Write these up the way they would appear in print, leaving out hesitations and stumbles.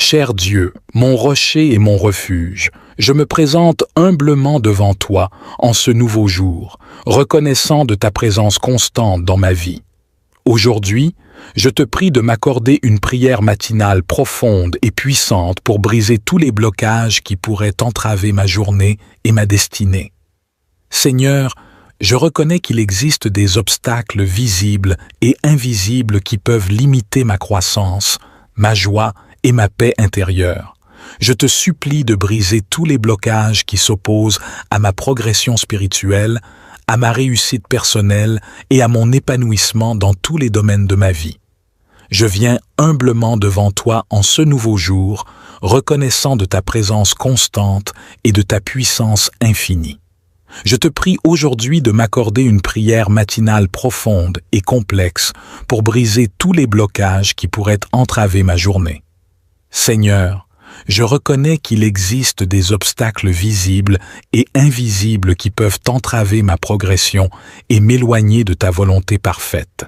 Cher Dieu, mon rocher et mon refuge, je me présente humblement devant toi en ce nouveau jour, reconnaissant de ta présence constante dans ma vie. Aujourd'hui, je te prie de m'accorder une prière matinale profonde et puissante pour briser tous les blocages qui pourraient entraver ma journée et ma destinée. Seigneur, je reconnais qu'il existe des obstacles visibles et invisibles qui peuvent limiter ma croissance, ma joie et ma paix intérieure. Je te supplie de briser tous les blocages qui s'opposent à ma progression spirituelle, à ma réussite personnelle et à mon épanouissement dans tous les domaines de ma vie. Je viens humblement devant toi en ce nouveau jour, reconnaissant de ta présence constante et de ta puissance infinie. Je te prie aujourd'hui de m'accorder une prière matinale profonde et complexe pour briser tous les blocages qui pourraient entraver ma journée. Seigneur, je reconnais qu'il existe des obstacles visibles et invisibles qui peuvent entraver ma progression et m'éloigner de ta volonté parfaite.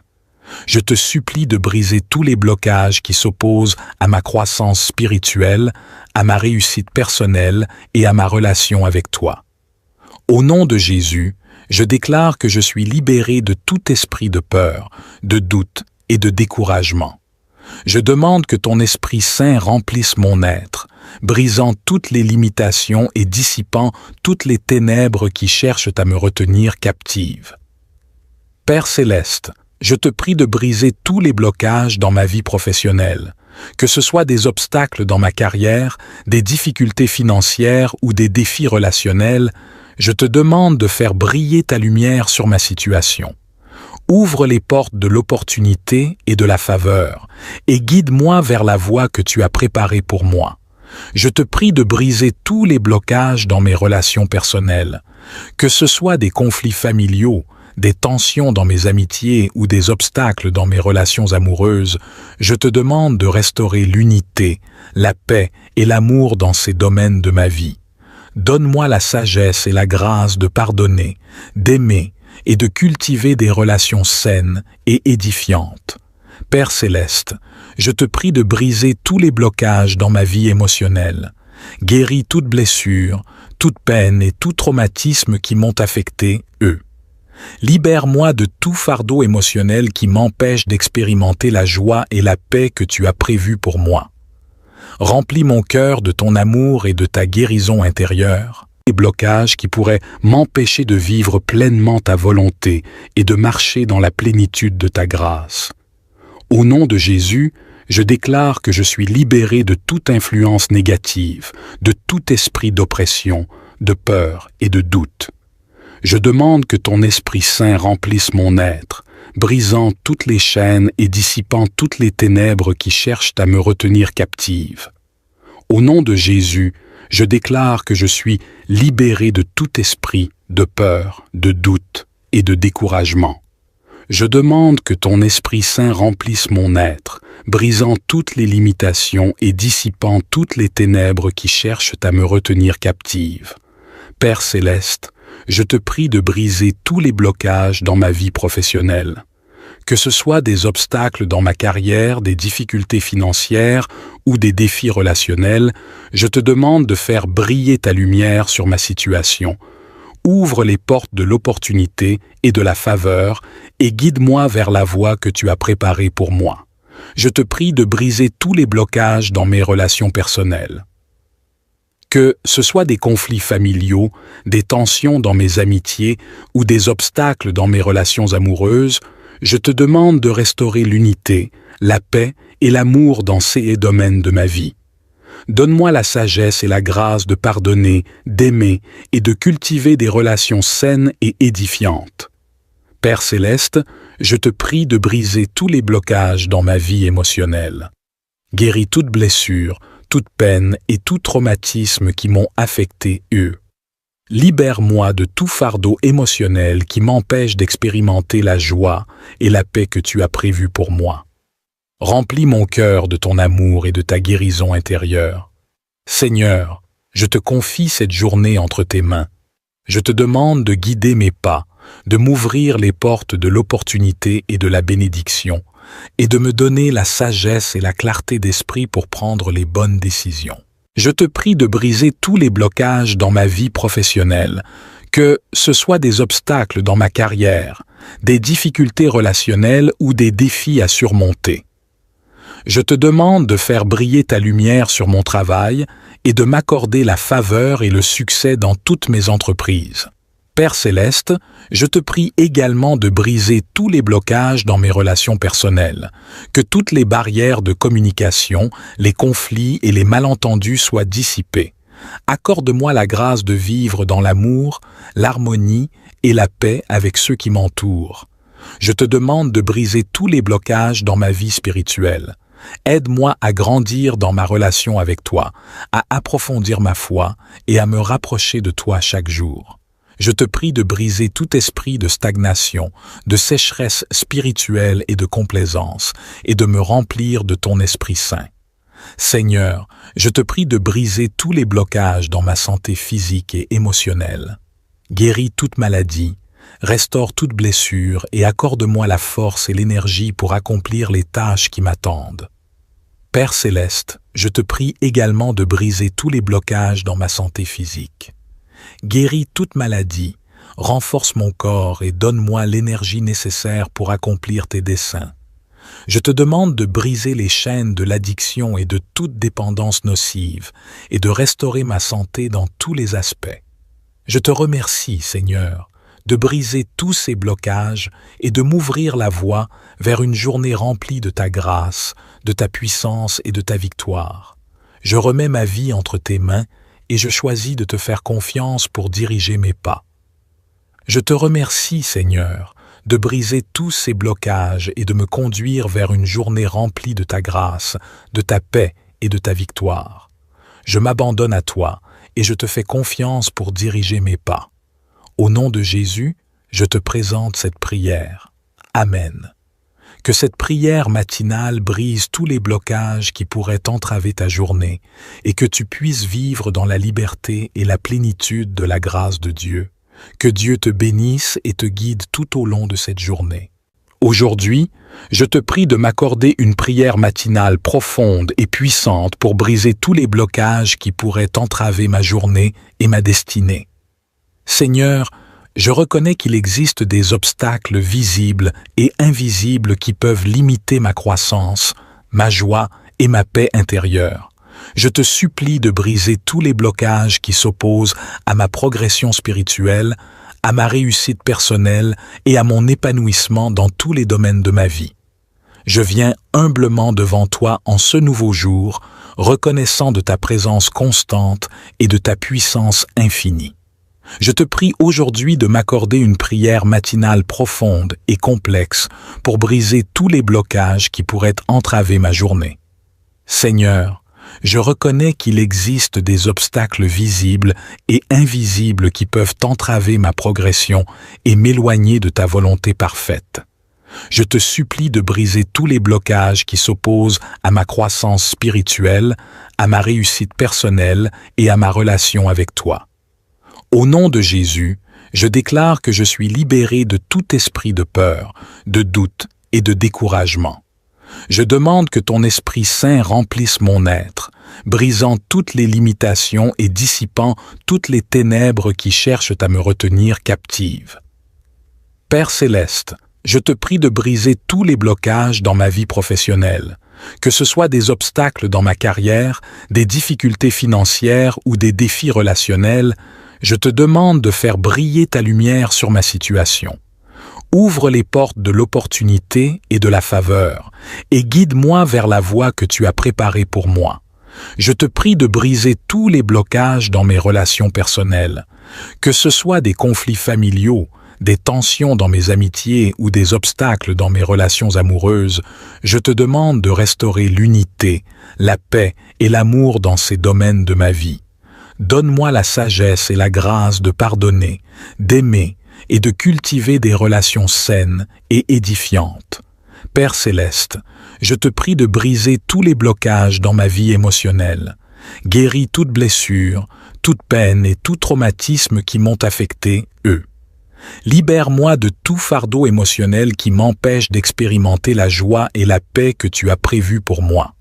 Je te supplie de briser tous les blocages qui s'opposent à ma croissance spirituelle, à ma réussite personnelle et à ma relation avec toi. Au nom de Jésus, je déclare que je suis libéré de tout esprit de peur, de doute et de découragement. Je demande que ton Esprit Saint remplisse mon être, brisant toutes les limitations et dissipant toutes les ténèbres qui cherchent à me retenir captive. Père céleste, je te prie de briser tous les blocages dans ma vie professionnelle, que ce soit des obstacles dans ma carrière, des difficultés financières ou des défis relationnels. Je te demande de faire briller ta lumière sur ma situation. Ouvre les portes de l'opportunité et de la faveur, et guide-moi vers la voie que tu as préparée pour moi. Je te prie de briser tous les blocages dans mes relations personnelles, que ce soit des conflits familiaux, des tensions dans mes amitiés ou des obstacles dans mes relations amoureuses. Je te demande de restaurer l'unité, la paix et l'amour dans ces domaines de ma vie. Donne-moi la sagesse et la grâce de pardonner, d'aimer et de cultiver des relations saines et édifiantes. Père céleste, je te prie de briser tous les blocages dans ma vie émotionnelle. Guéris toute blessure, toute peine et tout traumatisme qui m'ont affecté, eux. Libère-moi de tout fardeau émotionnel qui m'empêche d'expérimenter la joie et la paix que tu as prévues pour moi. Remplis mon cœur de ton amour et de ta guérison intérieure. Les blocages qui pourraient m'empêcher de vivre pleinement ta volonté et de marcher dans la plénitude de ta grâce. Au nom de Jésus, je déclare que je suis libéré de toute influence négative, de tout esprit d'oppression, de peur et de doute. Je demande que ton Esprit Saint remplisse mon être, brisant toutes les chaînes et dissipant toutes les ténèbres qui cherchent à me retenir captive. Au nom de Jésus, je déclare que je suis libéré de tout esprit de peur, de doute et de découragement. Je demande que ton Esprit Saint remplisse mon être, brisant toutes les limitations et dissipant toutes les ténèbres qui cherchent à me retenir captive. Père céleste, je te prie de briser tous les blocages dans ma vie professionnelle. Que ce soit des obstacles dans ma carrière, des difficultés financières ou des défis relationnels, je te demande de faire briller ta lumière sur ma situation. Ouvre les portes de l'opportunité et de la faveur et guide-moi vers la voie que tu as préparée pour moi. Je te prie de briser tous les blocages dans mes relations personnelles. Que ce soit des conflits familiaux, des tensions dans mes amitiés ou des obstacles dans mes relations amoureuses, je te demande de restaurer l'unité, la paix et l'amour dans ces domaines de ma vie. Donne-moi la sagesse et la grâce de pardonner, d'aimer et de cultiver des relations saines et édifiantes. Père céleste, je te prie de briser tous les blocages dans ma vie émotionnelle. Guéris toute blessure, toute peine et tout traumatisme qui m'ont affecté, eux. Libère-moi de tout fardeau émotionnel qui m'empêche d'expérimenter la joie et la paix que tu as prévues pour moi. Remplis mon cœur de ton amour et de ta guérison intérieure. Seigneur, je te confie cette journée entre tes mains. Je te demande de guider mes pas, de m'ouvrir les portes de l'opportunité et de la bénédiction, et de me donner la sagesse et la clarté d'esprit pour prendre les bonnes décisions. Je te prie de briser tous les blocages dans ma vie professionnelle, que ce soit des obstacles dans ma carrière, des difficultés relationnelles ou des défis à surmonter. Je te demande de faire briller ta lumière sur mon travail et de m'accorder la faveur et le succès dans toutes mes entreprises. Père céleste, je te prie également de briser tous les blocages dans mes relations personnelles, que toutes les barrières de communication, les conflits et les malentendus soient dissipés. Accorde-moi la grâce de vivre dans l'amour, l'harmonie et la paix avec ceux qui m'entourent. Je te demande de briser tous les blocages dans ma vie spirituelle. Aide-moi à grandir dans ma relation avec toi, à approfondir ma foi et à me rapprocher de toi chaque jour. Je te prie de briser tout esprit de stagnation, de sécheresse spirituelle et de complaisance, et de me remplir de ton Esprit Saint. Seigneur, je te prie de briser tous les blocages dans ma santé physique et émotionnelle. Guéris toute maladie, restaure toute blessure et accorde-moi la force et l'énergie pour accomplir les tâches qui m'attendent. Père céleste, je te prie également de briser tous les blocages dans ma santé physique. Guéris toute maladie, renforce mon corps et donne-moi l'énergie nécessaire pour accomplir tes desseins. Je te demande de briser les chaînes de l'addiction et de toute dépendance nocive et de restaurer ma santé dans tous les aspects. Je te remercie, Seigneur, de briser tous ces blocages et de m'ouvrir la voie vers une journée remplie de ta grâce, de ta puissance et de ta victoire. Je remets ma vie entre tes mains et je choisis de te faire confiance pour diriger mes pas. Je te remercie, Seigneur, de briser tous ces blocages et de me conduire vers une journée remplie de ta grâce, de ta paix et de ta victoire. Je m'abandonne à toi et je te fais confiance pour diriger mes pas. Au nom de Jésus, je te présente cette prière. Amen. Que cette prière matinale brise tous les blocages qui pourraient entraver ta journée et que tu puisses vivre dans la liberté et la plénitude de la grâce de Dieu. Que Dieu te bénisse et te guide tout au long de cette journée. Aujourd'hui, je te prie de m'accorder une prière matinale profonde et puissante pour briser tous les blocages qui pourraient entraver ma journée et ma destinée. Seigneur, je reconnais qu'il existe des obstacles visibles et invisibles qui peuvent limiter ma croissance, ma joie et ma paix intérieure. Je te supplie de briser tous les blocages qui s'opposent à ma progression spirituelle, à ma réussite personnelle et à mon épanouissement dans tous les domaines de ma vie. Je viens humblement devant toi en ce nouveau jour, reconnaissant de ta présence constante et de ta puissance infinie. Je te prie aujourd'hui de m'accorder une prière matinale profonde et complexe pour briser tous les blocages qui pourraient entraver ma journée. Seigneur, je reconnais qu'il existe des obstacles visibles et invisibles qui peuvent entraver ma progression et m'éloigner de ta volonté parfaite. Je te supplie de briser tous les blocages qui s'opposent à ma croissance spirituelle, à ma réussite personnelle et à ma relation avec toi. Au nom de Jésus, je déclare que je suis libéré de tout esprit de peur, de doute et de découragement. Je demande que ton Esprit Saint remplisse mon être, brisant toutes les limitations et dissipant toutes les ténèbres qui cherchent à me retenir captive. Père céleste, je te prie de briser tous les blocages dans ma vie professionnelle, que ce soit des obstacles dans ma carrière, des difficultés financières ou des défis relationnels. Je te demande de faire briller ta lumière sur ma situation. Ouvre les portes de l'opportunité et de la faveur, et guide-moi vers la voie que tu as préparée pour moi. Je te prie de briser tous les blocages dans mes relations personnelles, que ce soit des conflits familiaux, des tensions dans mes amitiés ou des obstacles dans mes relations amoureuses. Je te demande de restaurer l'unité, la paix et l'amour dans ces domaines de ma vie. Donne-moi la sagesse et la grâce de pardonner, d'aimer et de cultiver des relations saines et édifiantes. Père céleste, je te prie de briser tous les blocages dans ma vie émotionnelle. Guéris toute blessure, toute peine et tout traumatisme qui m'ont affecté, eux. Libère-moi de tout fardeau émotionnel qui m'empêche d'expérimenter la joie et la paix que tu as prévues pour moi.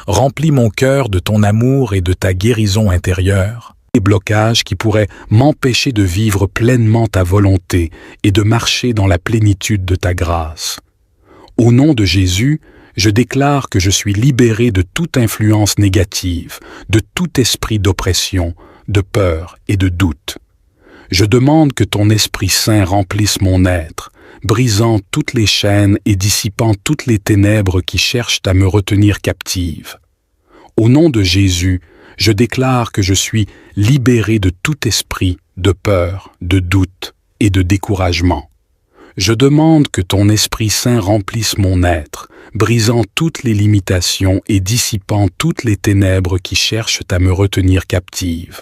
Remplis mon cœur de ton amour et de ta guérison intérieure, les blocages qui pourraient m'empêcher de vivre pleinement ta volonté et de marcher dans la plénitude de ta grâce. Au nom de Jésus, je déclare que je suis libéré de toute influence négative, de tout esprit d'oppression, de peur et de doute. Je demande que ton Esprit Saint remplisse mon être, brisant toutes les chaînes et dissipant toutes les ténèbres qui cherchent à me retenir captive. Au nom de Jésus, je déclare que je suis libéré de tout esprit de peur, de doute et de découragement. Je demande que ton Esprit Saint remplisse mon être, brisant toutes les limitations et dissipant toutes les ténèbres qui cherchent à me retenir captive.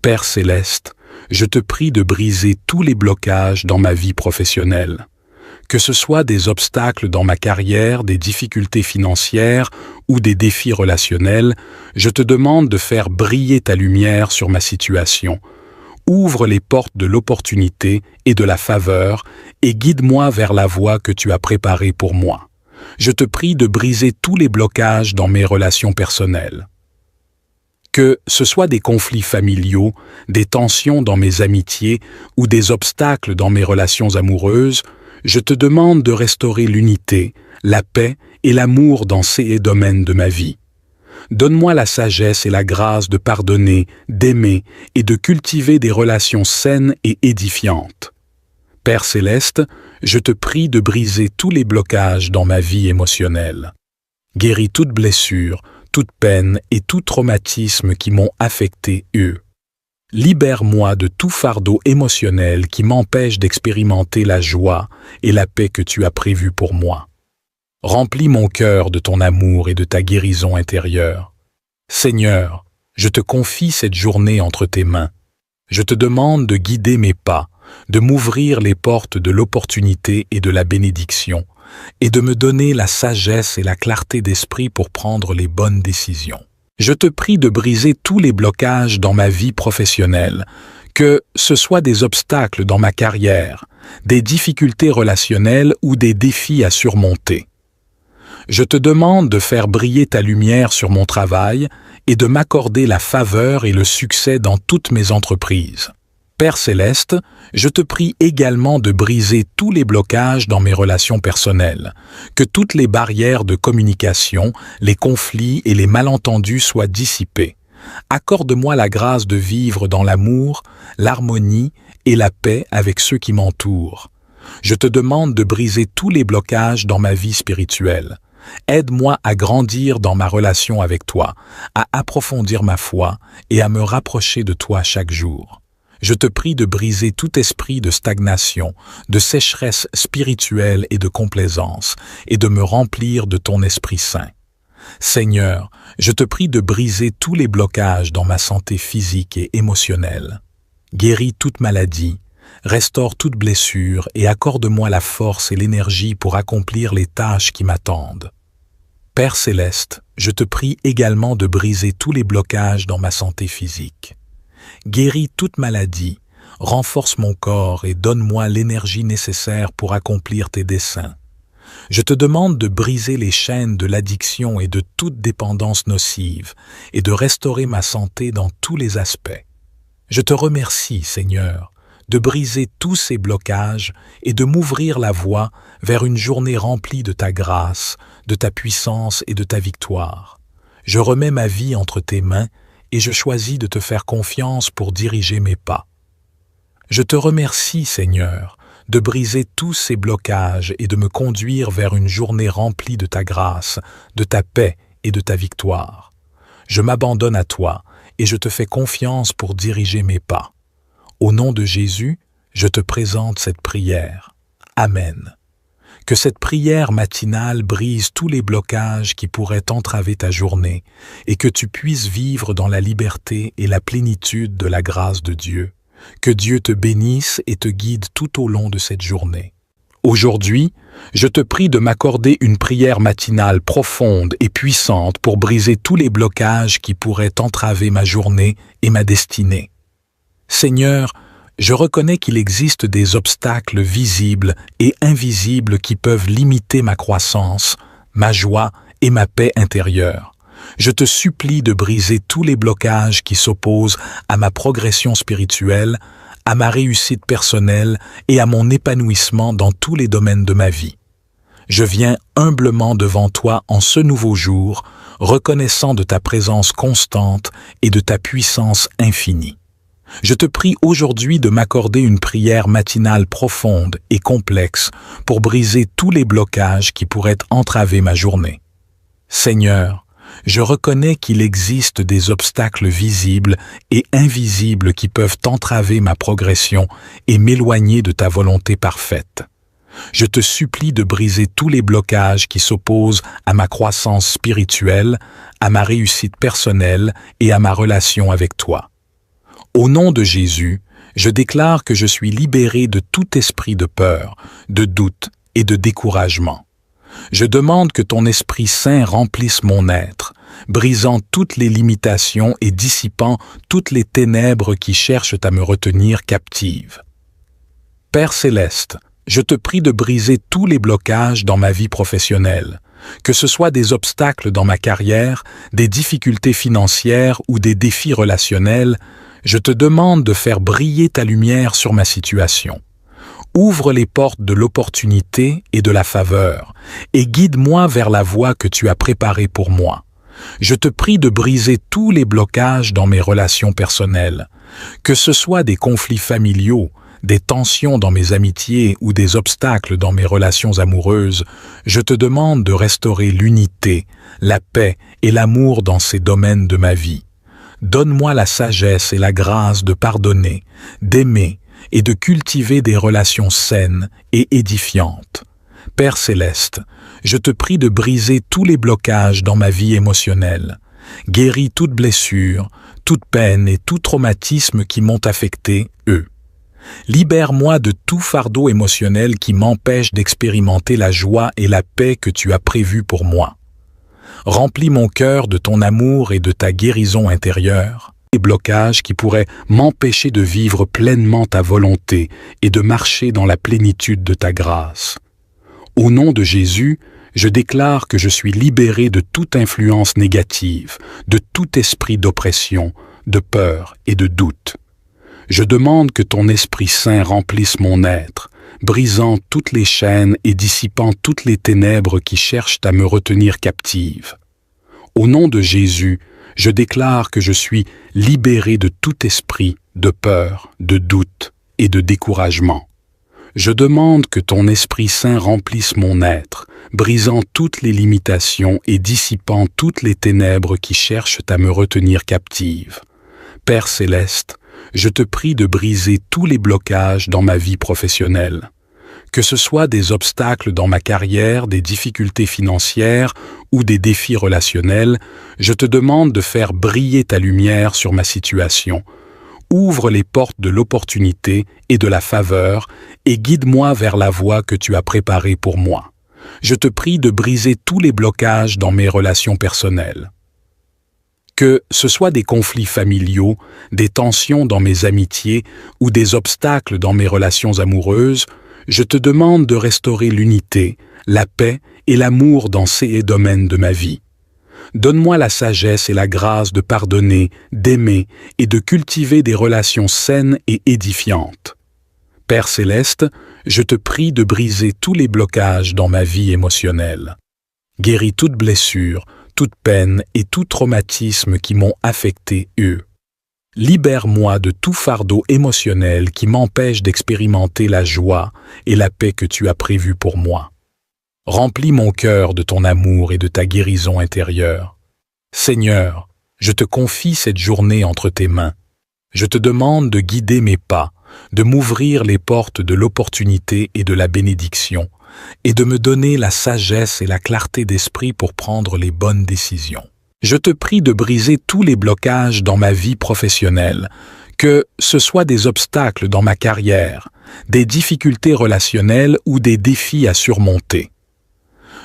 Père céleste, je te prie de briser tous les blocages dans ma vie professionnelle. Que ce soit des obstacles dans ma carrière, des difficultés financières ou des défis relationnels, je te demande de faire briller ta lumière sur ma situation. Ouvre les portes de l'opportunité et de la faveur et guide-moi vers la voie que tu as préparée pour moi. Je te prie de briser tous les blocages dans mes relations personnelles. Que ce soit des conflits familiaux, des tensions dans mes amitiés ou des obstacles dans mes relations amoureuses, je te demande de restaurer l'unité, la paix et l'amour dans ces domaines de ma vie. Donne-moi la sagesse et la grâce de pardonner, d'aimer et de cultiver des relations saines et édifiantes. Père céleste, je te prie de briser tous les blocages dans ma vie émotionnelle. Guéris toute blessure, toute peine et tout traumatisme qui m'ont affecté eux. Libère-moi de tout fardeau émotionnel qui m'empêche d'expérimenter la joie et la paix que tu as prévues pour moi. Remplis mon cœur de ton amour et de ta guérison intérieure. Seigneur, je te confie cette journée entre tes mains. Je te demande de guider mes pas, de m'ouvrir les portes de l'opportunité et de la bénédiction, et de me donner la sagesse et la clarté d'esprit pour prendre les bonnes décisions. Je te prie de briser tous les blocages dans ma vie professionnelle, que ce soit des obstacles dans ma carrière, des difficultés relationnelles ou des défis à surmonter. Je te demande de faire briller ta lumière sur mon travail et de m'accorder la faveur et le succès dans toutes mes entreprises. Père céleste, je te prie également de briser tous les blocages dans mes relations personnelles, que toutes les barrières de communication, les conflits et les malentendus soient dissipés. Accorde-moi la grâce de vivre dans l'amour, l'harmonie et la paix avec ceux qui m'entourent. Je te demande de briser tous les blocages dans ma vie spirituelle. Aide-moi à grandir dans ma relation avec toi, à approfondir ma foi et à me rapprocher de toi chaque jour. Je te prie de briser tout esprit de stagnation, de sécheresse spirituelle et de complaisance, et de me remplir de ton Esprit Saint. Seigneur, je te prie de briser tous les blocages dans ma santé physique et émotionnelle. Guéris toute maladie, restaure toute blessure et accorde-moi la force et l'énergie pour accomplir les tâches qui m'attendent. Père céleste, je te prie également de briser tous les blocages dans ma santé physique. Guéris toute maladie, renforce mon corps et donne-moi l'énergie nécessaire pour accomplir tes desseins. Je te demande de briser les chaînes de l'addiction et de toute dépendance nocive et de restaurer ma santé dans tous les aspects. Je te remercie, Seigneur, de briser tous ces blocages et de m'ouvrir la voie vers une journée remplie de ta grâce, de ta puissance et de ta victoire. Je remets ma vie entre tes mains et je choisis de te faire confiance pour diriger mes pas. Je te remercie, Seigneur, de briser tous ces blocages et de me conduire vers une journée remplie de ta grâce, de ta paix et de ta victoire. Je m'abandonne à toi et je te fais confiance pour diriger mes pas. Au nom de Jésus, je te présente cette prière. Amen. Que cette prière matinale brise tous les blocages qui pourraient entraver ta journée et que tu puisses vivre dans la liberté et la plénitude de la grâce de Dieu. Que Dieu te bénisse et te guide tout au long de cette journée. Aujourd'hui, je te prie de m'accorder une prière matinale profonde et puissante pour briser tous les blocages qui pourraient entraver ma journée et ma destinée. Seigneur, je reconnais qu'il existe des obstacles visibles et invisibles qui peuvent limiter ma croissance, ma joie et ma paix intérieure. Je te supplie de briser tous les blocages qui s'opposent à ma progression spirituelle, à ma réussite personnelle et à mon épanouissement dans tous les domaines de ma vie. Je viens humblement devant toi en ce nouveau jour, reconnaissant de ta présence constante et de ta puissance infinie. Je te prie aujourd'hui de m'accorder une prière matinale profonde et complexe pour briser tous les blocages qui pourraient entraver ma journée. Seigneur, je reconnais qu'il existe des obstacles visibles et invisibles qui peuvent entraver ma progression et m'éloigner de ta volonté parfaite. Je te supplie de briser tous les blocages qui s'opposent à ma croissance spirituelle, à ma réussite personnelle et à ma relation avec toi. Au nom de Jésus, je déclare que je suis libéré de tout esprit de peur, de doute et de découragement. Je demande que ton Esprit Saint remplisse mon être, brisant toutes les limitations et dissipant toutes les ténèbres qui cherchent à me retenir captive. Père céleste, je te prie de briser tous les blocages dans ma vie professionnelle, que ce soit des obstacles dans ma carrière, des difficultés financières ou des défis relationnels. Je te demande de faire briller ta lumière sur ma situation. Ouvre les portes de l'opportunité et de la faveur, et guide-moi vers la voie que tu as préparée pour moi. Je te prie de briser tous les blocages dans mes relations personnelles, que ce soit des conflits familiaux, des tensions dans mes amitiés ou des obstacles dans mes relations amoureuses. Je te demande de restaurer l'unité, la paix et l'amour dans ces domaines de ma vie. Donne-moi la sagesse et la grâce de pardonner, d'aimer et de cultiver des relations saines et édifiantes. Père céleste, je te prie de briser tous les blocages dans ma vie émotionnelle. Guéris toute blessure, toute peine et tout traumatisme qui m'ont affecté, eux. Libère-moi de tout fardeau émotionnel qui m'empêche d'expérimenter la joie et la paix que tu as prévues pour moi. Remplis mon cœur de ton amour et de ta guérison intérieure. Les blocages qui pourraient m'empêcher de vivre pleinement ta volonté et de marcher dans la plénitude de ta grâce. Au nom de Jésus, je déclare que je suis libéré de toute influence négative, de tout esprit d'oppression, de peur et de doute. Je demande que ton Esprit Saint remplisse mon être, brisant toutes les chaînes et dissipant toutes les ténèbres qui cherchent à me retenir captive. Au nom de Jésus, je déclare que je suis libéré de tout esprit de peur, de doute et de découragement. Je demande que ton Esprit Saint remplisse mon être, brisant toutes les limitations et dissipant toutes les ténèbres qui cherchent à me retenir captive. Père céleste, je te prie de briser tous les blocages dans ma vie professionnelle. Que ce soit des obstacles dans ma carrière, des difficultés financières ou des défis relationnels, je te demande de faire briller ta lumière sur ma situation. Ouvre les portes de l'opportunité et de la faveur et guide-moi vers la voie que tu as préparée pour moi. Je te prie de briser tous les blocages dans mes relations personnelles. Que ce soit des conflits familiaux, des tensions dans mes amitiés ou des obstacles dans mes relations amoureuses, je te demande de restaurer l'unité, la paix et l'amour dans ces domaines de ma vie. Donne-moi la sagesse et la grâce de pardonner, d'aimer et de cultiver des relations saines et édifiantes. Père céleste, je te prie de briser tous les blocages dans ma vie émotionnelle. Guéris toute blessure, toute peine et tout traumatisme qui m'ont affecté, eux. Libère-moi de tout fardeau émotionnel qui m'empêche d'expérimenter la joie et la paix que tu as prévues pour moi. Remplis mon cœur de ton amour et de ta guérison intérieure. Seigneur, je te confie cette journée entre tes mains. Je te demande de guider mes pas, de m'ouvrir les portes de l'opportunité et de la bénédiction, et de me donner la sagesse et la clarté d'esprit pour prendre les bonnes décisions. Je te prie de briser tous les blocages dans ma vie professionnelle, que ce soit des obstacles dans ma carrière, des difficultés relationnelles ou des défis à surmonter.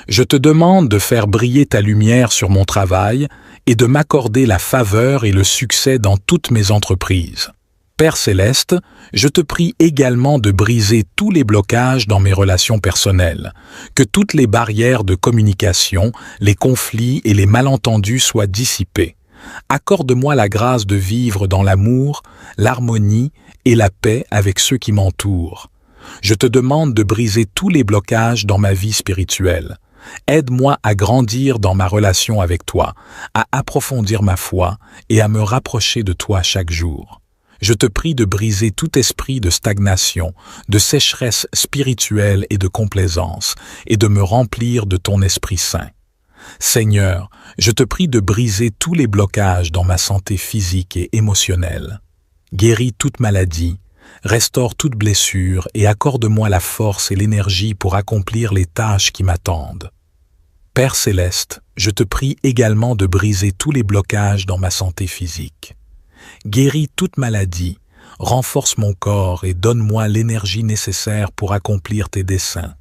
Je te demande de faire briller ta lumière sur mon travail et de m'accorder la faveur et le succès dans toutes mes entreprises. Père céleste, je te prie également de briser tous les blocages dans mes relations personnelles, que toutes les barrières de communication, les conflits et les malentendus soient dissipés. Accorde-moi la grâce de vivre dans l'amour, l'harmonie et la paix avec ceux qui m'entourent. Je te demande de briser tous les blocages dans ma vie spirituelle. Aide-moi à grandir dans ma relation avec toi, à approfondir ma foi et à me rapprocher de toi chaque jour. Je te prie de briser tout esprit de stagnation, de sécheresse spirituelle et de complaisance, et de me remplir de ton Esprit Saint. Seigneur, je te prie de briser tous les blocages dans ma santé physique et émotionnelle. Guéris toute maladie, restaure toute blessure et accorde-moi la force et l'énergie pour accomplir les tâches qui m'attendent. Père céleste, je te prie également de briser tous les blocages dans ma santé physique. Guéris toute maladie, renforce mon corps et donne-moi l'énergie nécessaire pour accomplir tes desseins.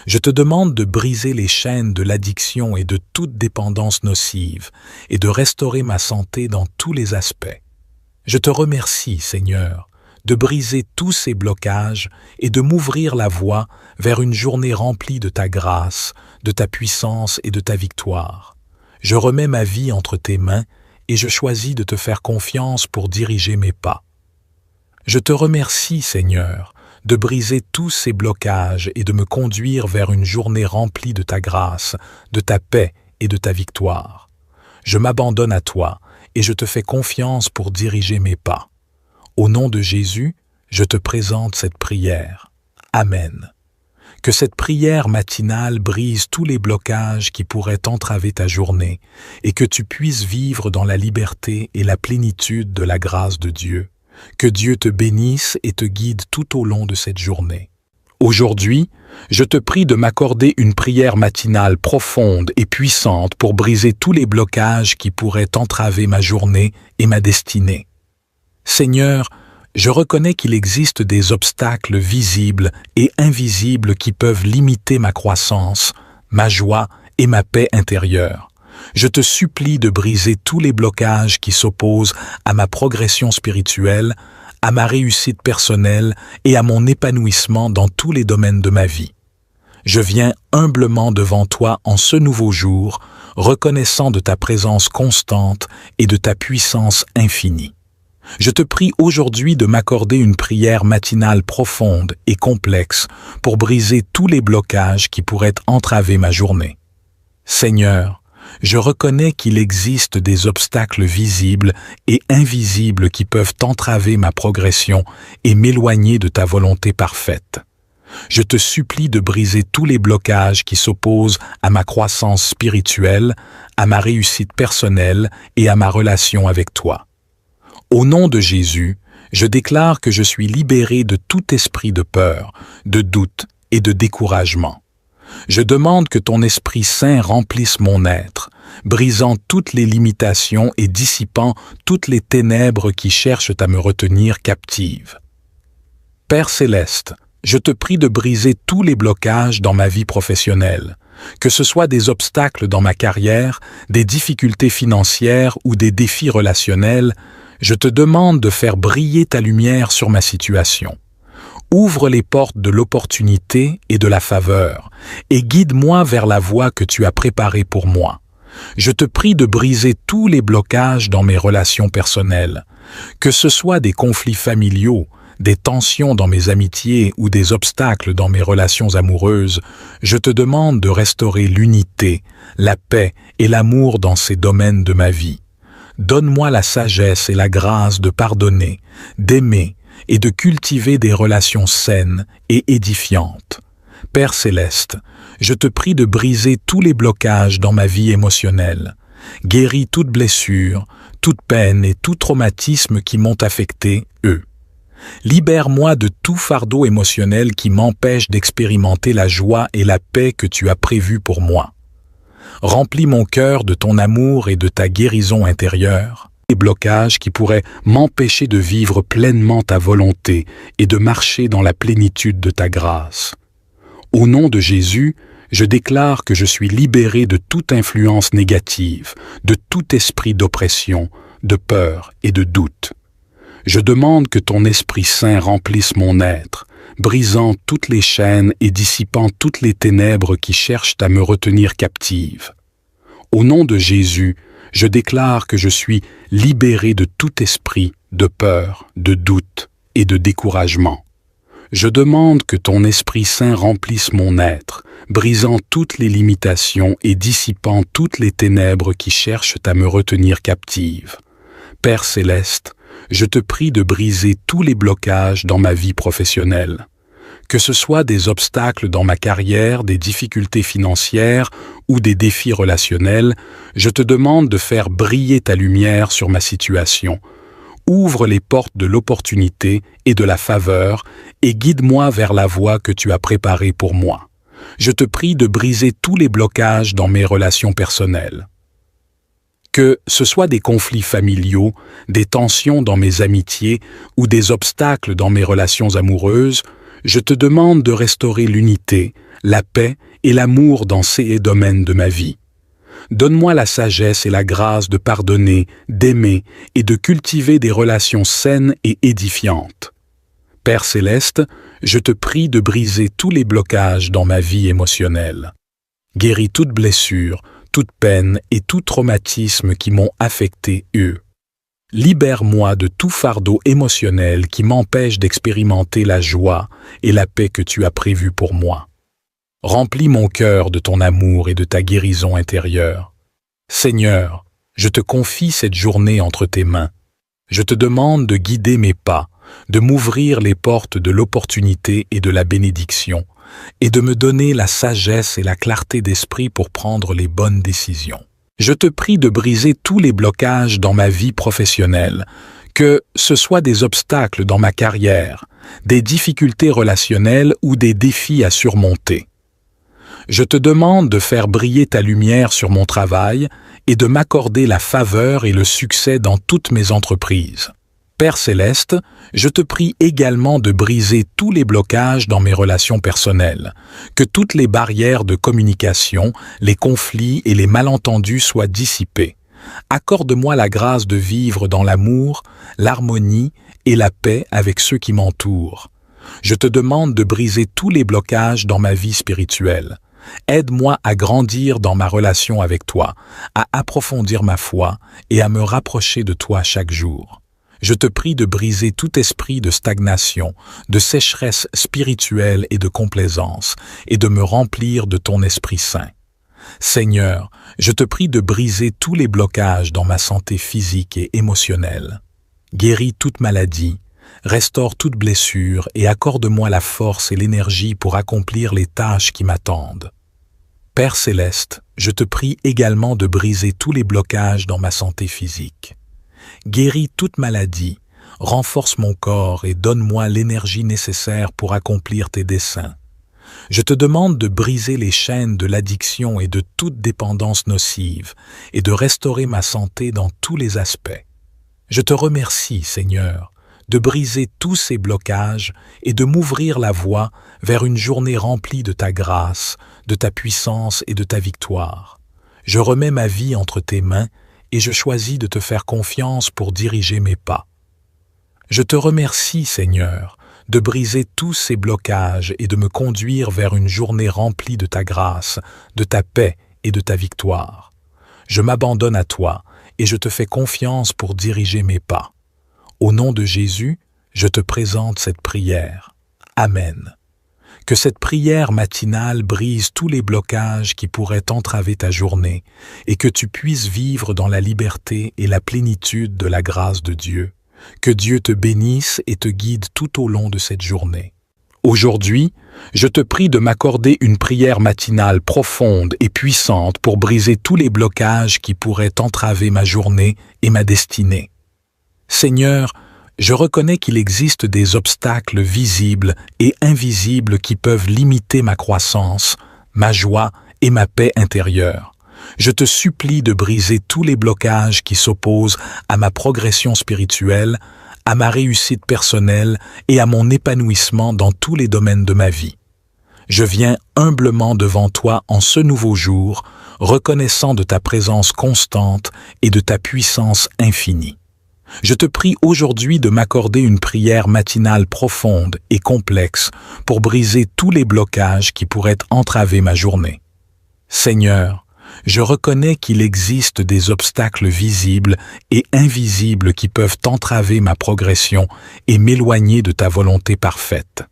Je te demande de briser les chaînes de l'addiction et de toute dépendance nocive et de restaurer ma santé dans tous les aspects. Je te remercie, Seigneur, de briser tous ces blocages et de m'ouvrir la voie vers une journée remplie de ta grâce, de ta puissance et de ta victoire. Je remets ma vie entre tes mains et je choisis de te faire confiance pour diriger mes pas. Je te remercie, Seigneur, de briser tous ces blocages et de me conduire vers une journée remplie de ta grâce, de ta paix et de ta victoire. Je m'abandonne à toi et je te fais confiance pour diriger mes pas. Au nom de Jésus, je te présente cette prière. Amen. Que cette prière matinale brise tous les blocages qui pourraient entraver ta journée et que tu puisses vivre dans la liberté et la plénitude de la grâce de Dieu. Que Dieu te bénisse et te guide tout au long de cette journée. Aujourd'hui, je te prie de m'accorder une prière matinale profonde et puissante pour briser tous les blocages qui pourraient entraver ma journée et ma destinée. Seigneur, je reconnais qu'il existe des obstacles visibles et invisibles qui peuvent limiter ma croissance, ma joie et ma paix intérieure. Je te supplie de briser tous les blocages qui s'opposent à ma progression spirituelle, à ma réussite personnelle et à mon épanouissement dans tous les domaines de ma vie. Je viens humblement devant toi en ce nouveau jour, reconnaissant de ta présence constante et de ta puissance infinie. Je te prie aujourd'hui de m'accorder une prière matinale profonde et complexe pour briser tous les blocages qui pourraient entraver ma journée. Seigneur, je reconnais qu'il existe des obstacles visibles et invisibles qui peuvent entraver ma progression et m'éloigner de ta volonté parfaite. Je te supplie de briser tous les blocages qui s'opposent à ma croissance spirituelle, à ma réussite personnelle et à ma relation avec toi. Au nom de Jésus, je déclare que je suis libéré de tout esprit de peur, de doute et de découragement. Je demande que ton Esprit Saint remplisse mon être, brisant toutes les limitations et dissipant toutes les ténèbres qui cherchent à me retenir captive. Père céleste, je te prie de briser tous les blocages dans ma vie professionnelle, que ce soit des obstacles dans ma carrière, des difficultés financières ou des défis relationnels. Je te demande de faire briller ta lumière sur ma situation. Ouvre les portes de l'opportunité et de la faveur, et guide-moi vers la voie que tu as préparée pour moi. Je te prie de briser tous les blocages dans mes relations personnelles, que ce soit des conflits familiaux, des tensions dans mes amitiés ou des obstacles dans mes relations amoureuses. Je te demande de restaurer l'unité, la paix et l'amour dans ces domaines de ma vie. Donne-moi la sagesse et la grâce de pardonner, d'aimer et de cultiver des relations saines et édifiantes. Père céleste, je te prie de briser tous les blocages dans ma vie émotionnelle. Guéris toute blessure, toute peine et tout traumatisme qui m'ont affecté, eux. Libère-moi de tout fardeau émotionnel qui m'empêche d'expérimenter la joie et la paix que tu as prévues pour moi. Remplis mon cœur de ton amour et de ta guérison intérieure, les blocages qui pourraient m'empêcher de vivre pleinement ta volonté et de marcher dans la plénitude de ta grâce. Au nom de Jésus, je déclare que je suis libéré de toute influence négative, de tout esprit d'oppression, de peur et de doute. Je demande que ton Esprit Saint remplisse mon être, brisant toutes les chaînes et dissipant toutes les ténèbres qui cherchent à me retenir captive. Au nom de Jésus, je déclare que je suis libéré de tout esprit de peur, de doute et de découragement. Je demande que ton Esprit Saint remplisse mon être, brisant toutes les limitations et dissipant toutes les ténèbres qui cherchent à me retenir captive. Père céleste, je te prie de briser tous les blocages dans ma vie professionnelle. Que ce soit des obstacles dans ma carrière, des difficultés financières ou des défis relationnels, je te demande de faire briller ta lumière sur ma situation. Ouvre les portes de l'opportunité et de la faveur et guide-moi vers la voie que tu as préparée pour moi. Je te prie de briser tous les blocages dans mes relations personnelles. Que ce soit des conflits familiaux, des tensions dans mes amitiés ou des obstacles dans mes relations amoureuses, je te demande de restaurer l'unité, la paix et l'amour dans ces domaines de ma vie. Donne-moi la sagesse et la grâce de pardonner, d'aimer et de cultiver des relations saines et édifiantes. Père céleste, je te prie de briser tous les blocages dans ma vie émotionnelle. Guéris toute blessure, toute peine et tout traumatisme qui m'ont affecté eux. Libère-moi de tout fardeau émotionnel qui m'empêche d'expérimenter la joie et la paix que tu as prévues pour moi. Remplis mon cœur de ton amour et de ta guérison intérieure. Seigneur, je te confie cette journée entre tes mains. Je te demande de guider mes pas, de m'ouvrir les portes de l'opportunité et de la bénédiction, et de me donner la sagesse et la clarté d'esprit pour prendre les bonnes décisions. Je te prie de briser tous les blocages dans ma vie professionnelle, que ce soit des obstacles dans ma carrière, des difficultés relationnelles ou des défis à surmonter. Je te demande de faire briller ta lumière sur mon travail et de m'accorder la faveur et le succès dans toutes mes entreprises. Père céleste, je te prie également de briser tous les blocages dans mes relations personnelles, que toutes les barrières de communication, les conflits et les malentendus soient dissipés. Accorde-moi la grâce de vivre dans l'amour, l'harmonie et la paix avec ceux qui m'entourent. Je te demande de briser tous les blocages dans ma vie spirituelle. Aide-moi à grandir dans ma relation avec toi, à approfondir ma foi et à me rapprocher de toi chaque jour. Je te prie de briser tout esprit de stagnation, de sécheresse spirituelle et de complaisance, et de me remplir de ton Esprit Saint. Seigneur, je te prie de briser tous les blocages dans ma santé physique et émotionnelle. Guéris toute maladie, restaure toute blessure et accorde-moi la force et l'énergie pour accomplir les tâches qui m'attendent. Père céleste, je te prie également de briser tous les blocages dans ma santé physique. Guéris toute maladie, renforce mon corps et donne-moi l'énergie nécessaire pour accomplir tes desseins. Je te demande de briser les chaînes de l'addiction et de toute dépendance nocive et de restaurer ma santé dans tous les aspects. Je te remercie, Seigneur, de briser tous ces blocages et de m'ouvrir la voie vers une journée remplie de ta grâce, de ta puissance et de ta victoire. Je remets ma vie entre tes mains et je choisis de te faire confiance pour diriger mes pas. Je te remercie, Seigneur, de briser tous ces blocages et de me conduire vers une journée remplie de ta grâce, de ta paix et de ta victoire. Je m'abandonne à toi et je te fais confiance pour diriger mes pas. Au nom de Jésus, je te présente cette prière. Amen. Que cette prière matinale brise tous les blocages qui pourraient entraver ta journée et que tu puisses vivre dans la liberté et la plénitude de la grâce de Dieu. Que Dieu te bénisse et te guide tout au long de cette journée. Aujourd'hui, je te prie de m'accorder une prière matinale profonde et puissante pour briser tous les blocages qui pourraient entraver ma journée et ma destinée. Seigneur, je reconnais qu'il existe des obstacles visibles et invisibles qui peuvent limiter ma croissance, ma joie et ma paix intérieure. Je te supplie de briser tous les blocages qui s'opposent à ma progression spirituelle, à ma réussite personnelle et à mon épanouissement dans tous les domaines de ma vie. Je viens humblement devant toi en ce nouveau jour, reconnaissant de ta présence constante et de ta puissance infinie. Je te prie aujourd'hui de m'accorder une prière matinale profonde et complexe pour briser tous les blocages qui pourraient entraver ma journée. Seigneur, je reconnais qu'il existe des obstacles visibles et invisibles qui peuvent entraver ma progression et m'éloigner de ta volonté parfaite.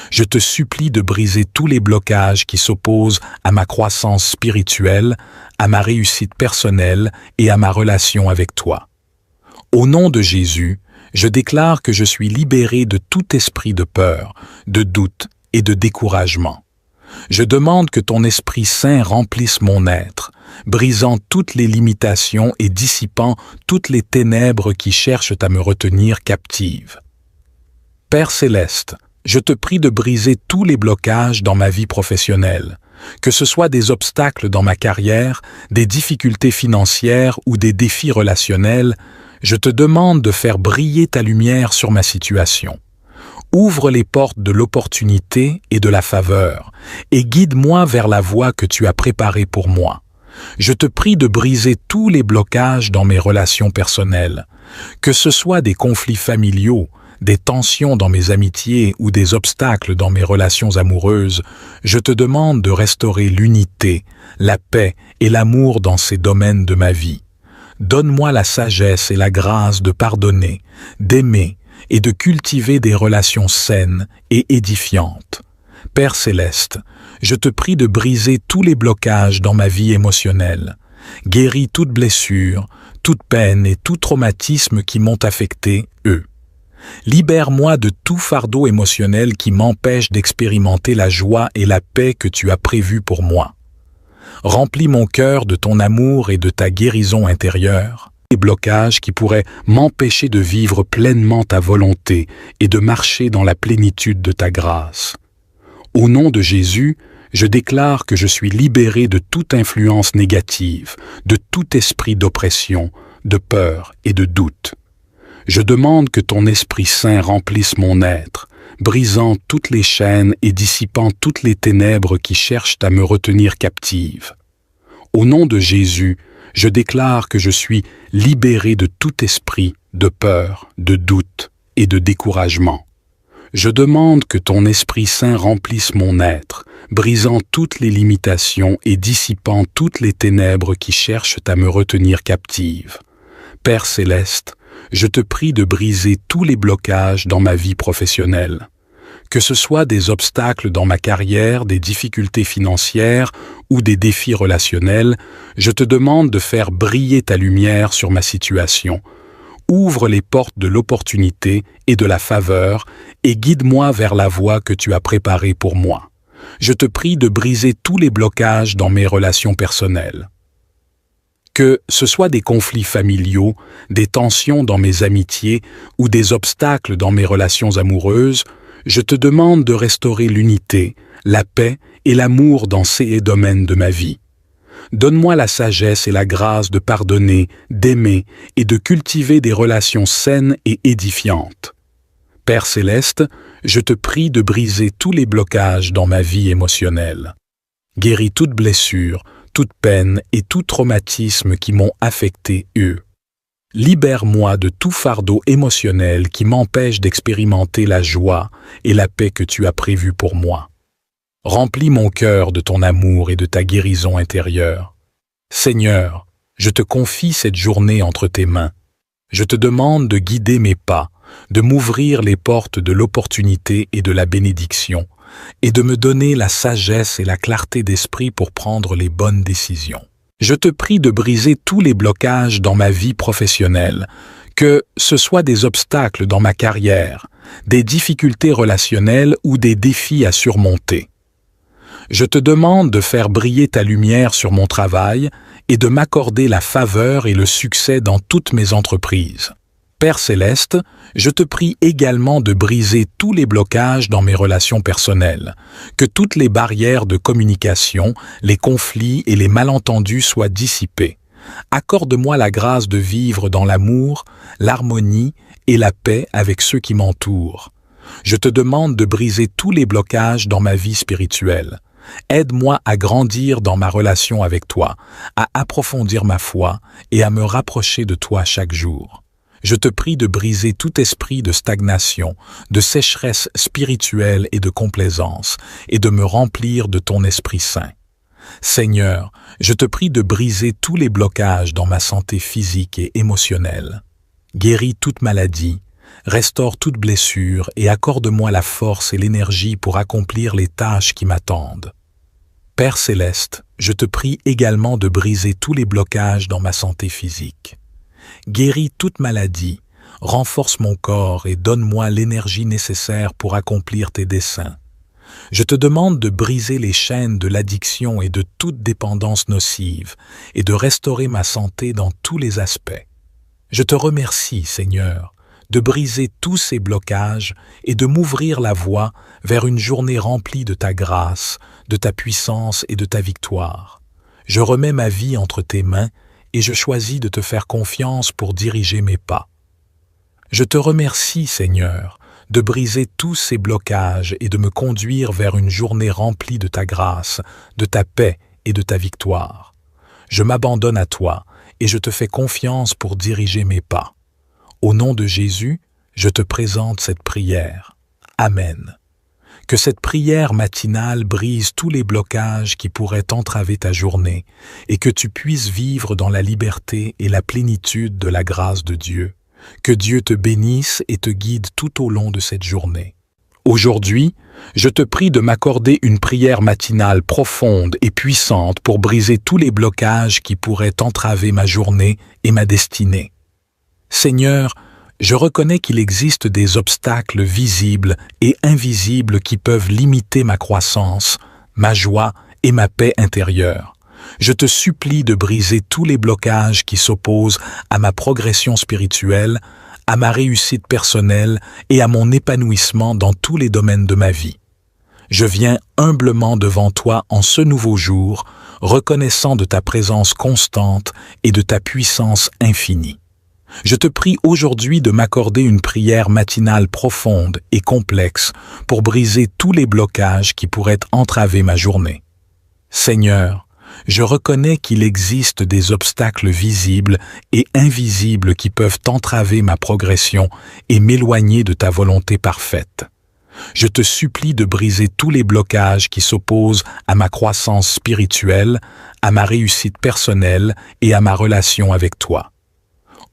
Je te supplie de briser tous les blocages qui s'opposent à ma croissance spirituelle, à ma réussite personnelle et à ma relation avec toi. Au nom de Jésus, je déclare que je suis libéré de tout esprit de peur, de doute et de découragement. Je demande que ton Esprit Saint remplisse mon être, brisant toutes les limitations et dissipant toutes les ténèbres qui cherchent à me retenir captive. Père céleste, je te prie de briser tous les blocages dans ma vie professionnelle, que ce soit des obstacles dans ma carrière, des difficultés financières ou des défis relationnels. Je te demande de faire briller ta lumière sur ma situation. Ouvre les portes de l'opportunité et de la faveur, et guide-moi vers la voie que tu as préparée pour moi. Je te prie de briser tous les blocages dans mes relations personnelles, que ce soit des conflits familiaux, des tensions dans mes amitiés ou des obstacles dans mes relations amoureuses. Je te demande de restaurer l'unité, la paix et l'amour dans ces domaines de ma vie. Donne-moi la sagesse et la grâce de pardonner, d'aimer et de cultiver des relations saines et édifiantes. Père céleste, je te prie de briser tous les blocages dans ma vie émotionnelle. Guéris toute blessure, toute peine et tout traumatisme qui m'ont affecté, eux. Libère-moi de tout fardeau émotionnel qui m'empêche d'expérimenter la joie et la paix que tu as prévues pour moi. Remplis mon cœur de ton amour et de ta guérison intérieure. Les blocages qui pourraient m'empêcher de vivre pleinement ta volonté et de marcher dans la plénitude de ta grâce. Au nom de Jésus, je déclare que je suis libéré de toute influence négative, de tout esprit d'oppression, de peur et de doute. Je demande que ton Esprit Saint remplisse mon être, brisant toutes les chaînes et dissipant toutes les ténèbres qui cherchent à me retenir captive. Au nom de Jésus, je déclare que je suis libéré de tout esprit de peur, de doute et de découragement. Je demande que ton Esprit Saint remplisse mon être, brisant toutes les limitations et dissipant toutes les ténèbres qui cherchent à me retenir captive. Père céleste, je te prie de briser tous les blocages dans ma vie professionnelle. Que ce soit des obstacles dans ma carrière, des difficultés financières ou des défis relationnels, je te demande de faire briller ta lumière sur ma situation. Ouvre les portes de l'opportunité et de la faveur et guide-moi vers la voie que tu as préparée pour moi. Je te prie de briser tous les blocages dans mes relations personnelles. Que ce soit des conflits familiaux, des tensions dans mes amitiés ou des obstacles dans mes relations amoureuses, je te demande de restaurer l'unité, la paix et l'amour dans ces domaines de ma vie. Donne-moi la sagesse et la grâce de pardonner, d'aimer et de cultiver des relations saines et édifiantes. Père céleste, je te prie de briser tous les blocages dans ma vie émotionnelle. Guéris toute blessure, toute peine et tout traumatisme qui m'ont affecté, eux. Libère-moi de tout fardeau émotionnel qui m'empêche d'expérimenter la joie et la paix que tu as prévues pour moi. Remplis mon cœur de ton amour et de ta guérison intérieure. Seigneur, je te confie cette journée entre tes mains. Je te demande de guider mes pas, de m'ouvrir les portes de l'opportunité et de la bénédiction, et de me donner la sagesse et la clarté d'esprit pour prendre les bonnes décisions. Je te prie de briser tous les blocages dans ma vie professionnelle, que ce soit des obstacles dans ma carrière, des difficultés relationnelles ou des défis à surmonter. Je te demande de faire briller ta lumière sur mon travail et de m'accorder la faveur et le succès dans toutes mes entreprises. Père céleste, je te prie également de briser tous les blocages dans mes relations personnelles, que toutes les barrières de communication, les conflits et les malentendus soient dissipés. Accorde-moi la grâce de vivre dans l'amour, l'harmonie et la paix avec ceux qui m'entourent. Je te demande de briser tous les blocages dans ma vie spirituelle. Aide-moi à grandir dans ma relation avec toi, à approfondir ma foi et à me rapprocher de toi chaque jour. Je te prie de briser tout esprit de stagnation, de sécheresse spirituelle et de complaisance, et de me remplir de ton Esprit Saint. Seigneur, je te prie de briser tous les blocages dans ma santé physique et émotionnelle. Guéris toute maladie, restaure toute blessure et accorde-moi la force et l'énergie pour accomplir les tâches qui m'attendent. Père céleste, je te prie également de briser tous les blocages dans ma santé physique. Guéris toute maladie, renforce mon corps et donne-moi l'énergie nécessaire pour accomplir tes desseins. Je te demande de briser les chaînes de l'addiction et de toute dépendance nocive et de restaurer ma santé dans tous les aspects. Je te remercie, Seigneur, de briser tous ces blocages et de m'ouvrir la voie vers une journée remplie de ta grâce, de ta puissance et de ta victoire. Je remets ma vie entre tes mains et je choisis de te faire confiance pour diriger mes pas. Je te remercie, Seigneur, de briser tous ces blocages et de me conduire vers une journée remplie de ta grâce, de ta paix et de ta victoire. Je m'abandonne à toi et je te fais confiance pour diriger mes pas. Au nom de Jésus, je te présente cette prière. Amen. Que cette prière matinale brise tous les blocages qui pourraient entraver ta journée et que tu puisses vivre dans la liberté et la plénitude de la grâce de Dieu. Que Dieu te bénisse et te guide tout au long de cette journée. Aujourd'hui, je te prie de m'accorder une prière matinale profonde et puissante pour briser tous les blocages qui pourraient entraver ma journée et ma destinée. Seigneur, je reconnais qu'il existe des obstacles visibles et invisibles qui peuvent limiter ma croissance, ma joie et ma paix intérieure. Je te supplie de briser tous les blocages qui s'opposent à ma progression spirituelle, à ma réussite personnelle et à mon épanouissement dans tous les domaines de ma vie. Je viens humblement devant toi en ce nouveau jour, reconnaissant de ta présence constante et de ta puissance infinie. Je te prie aujourd'hui de m'accorder une prière matinale profonde et complexe pour briser tous les blocages qui pourraient entraver ma journée. Seigneur, je reconnais qu'il existe des obstacles visibles et invisibles qui peuvent entraver ma progression et m'éloigner de ta volonté parfaite. Je te supplie de briser tous les blocages qui s'opposent à ma croissance spirituelle, à ma réussite personnelle et à ma relation avec toi.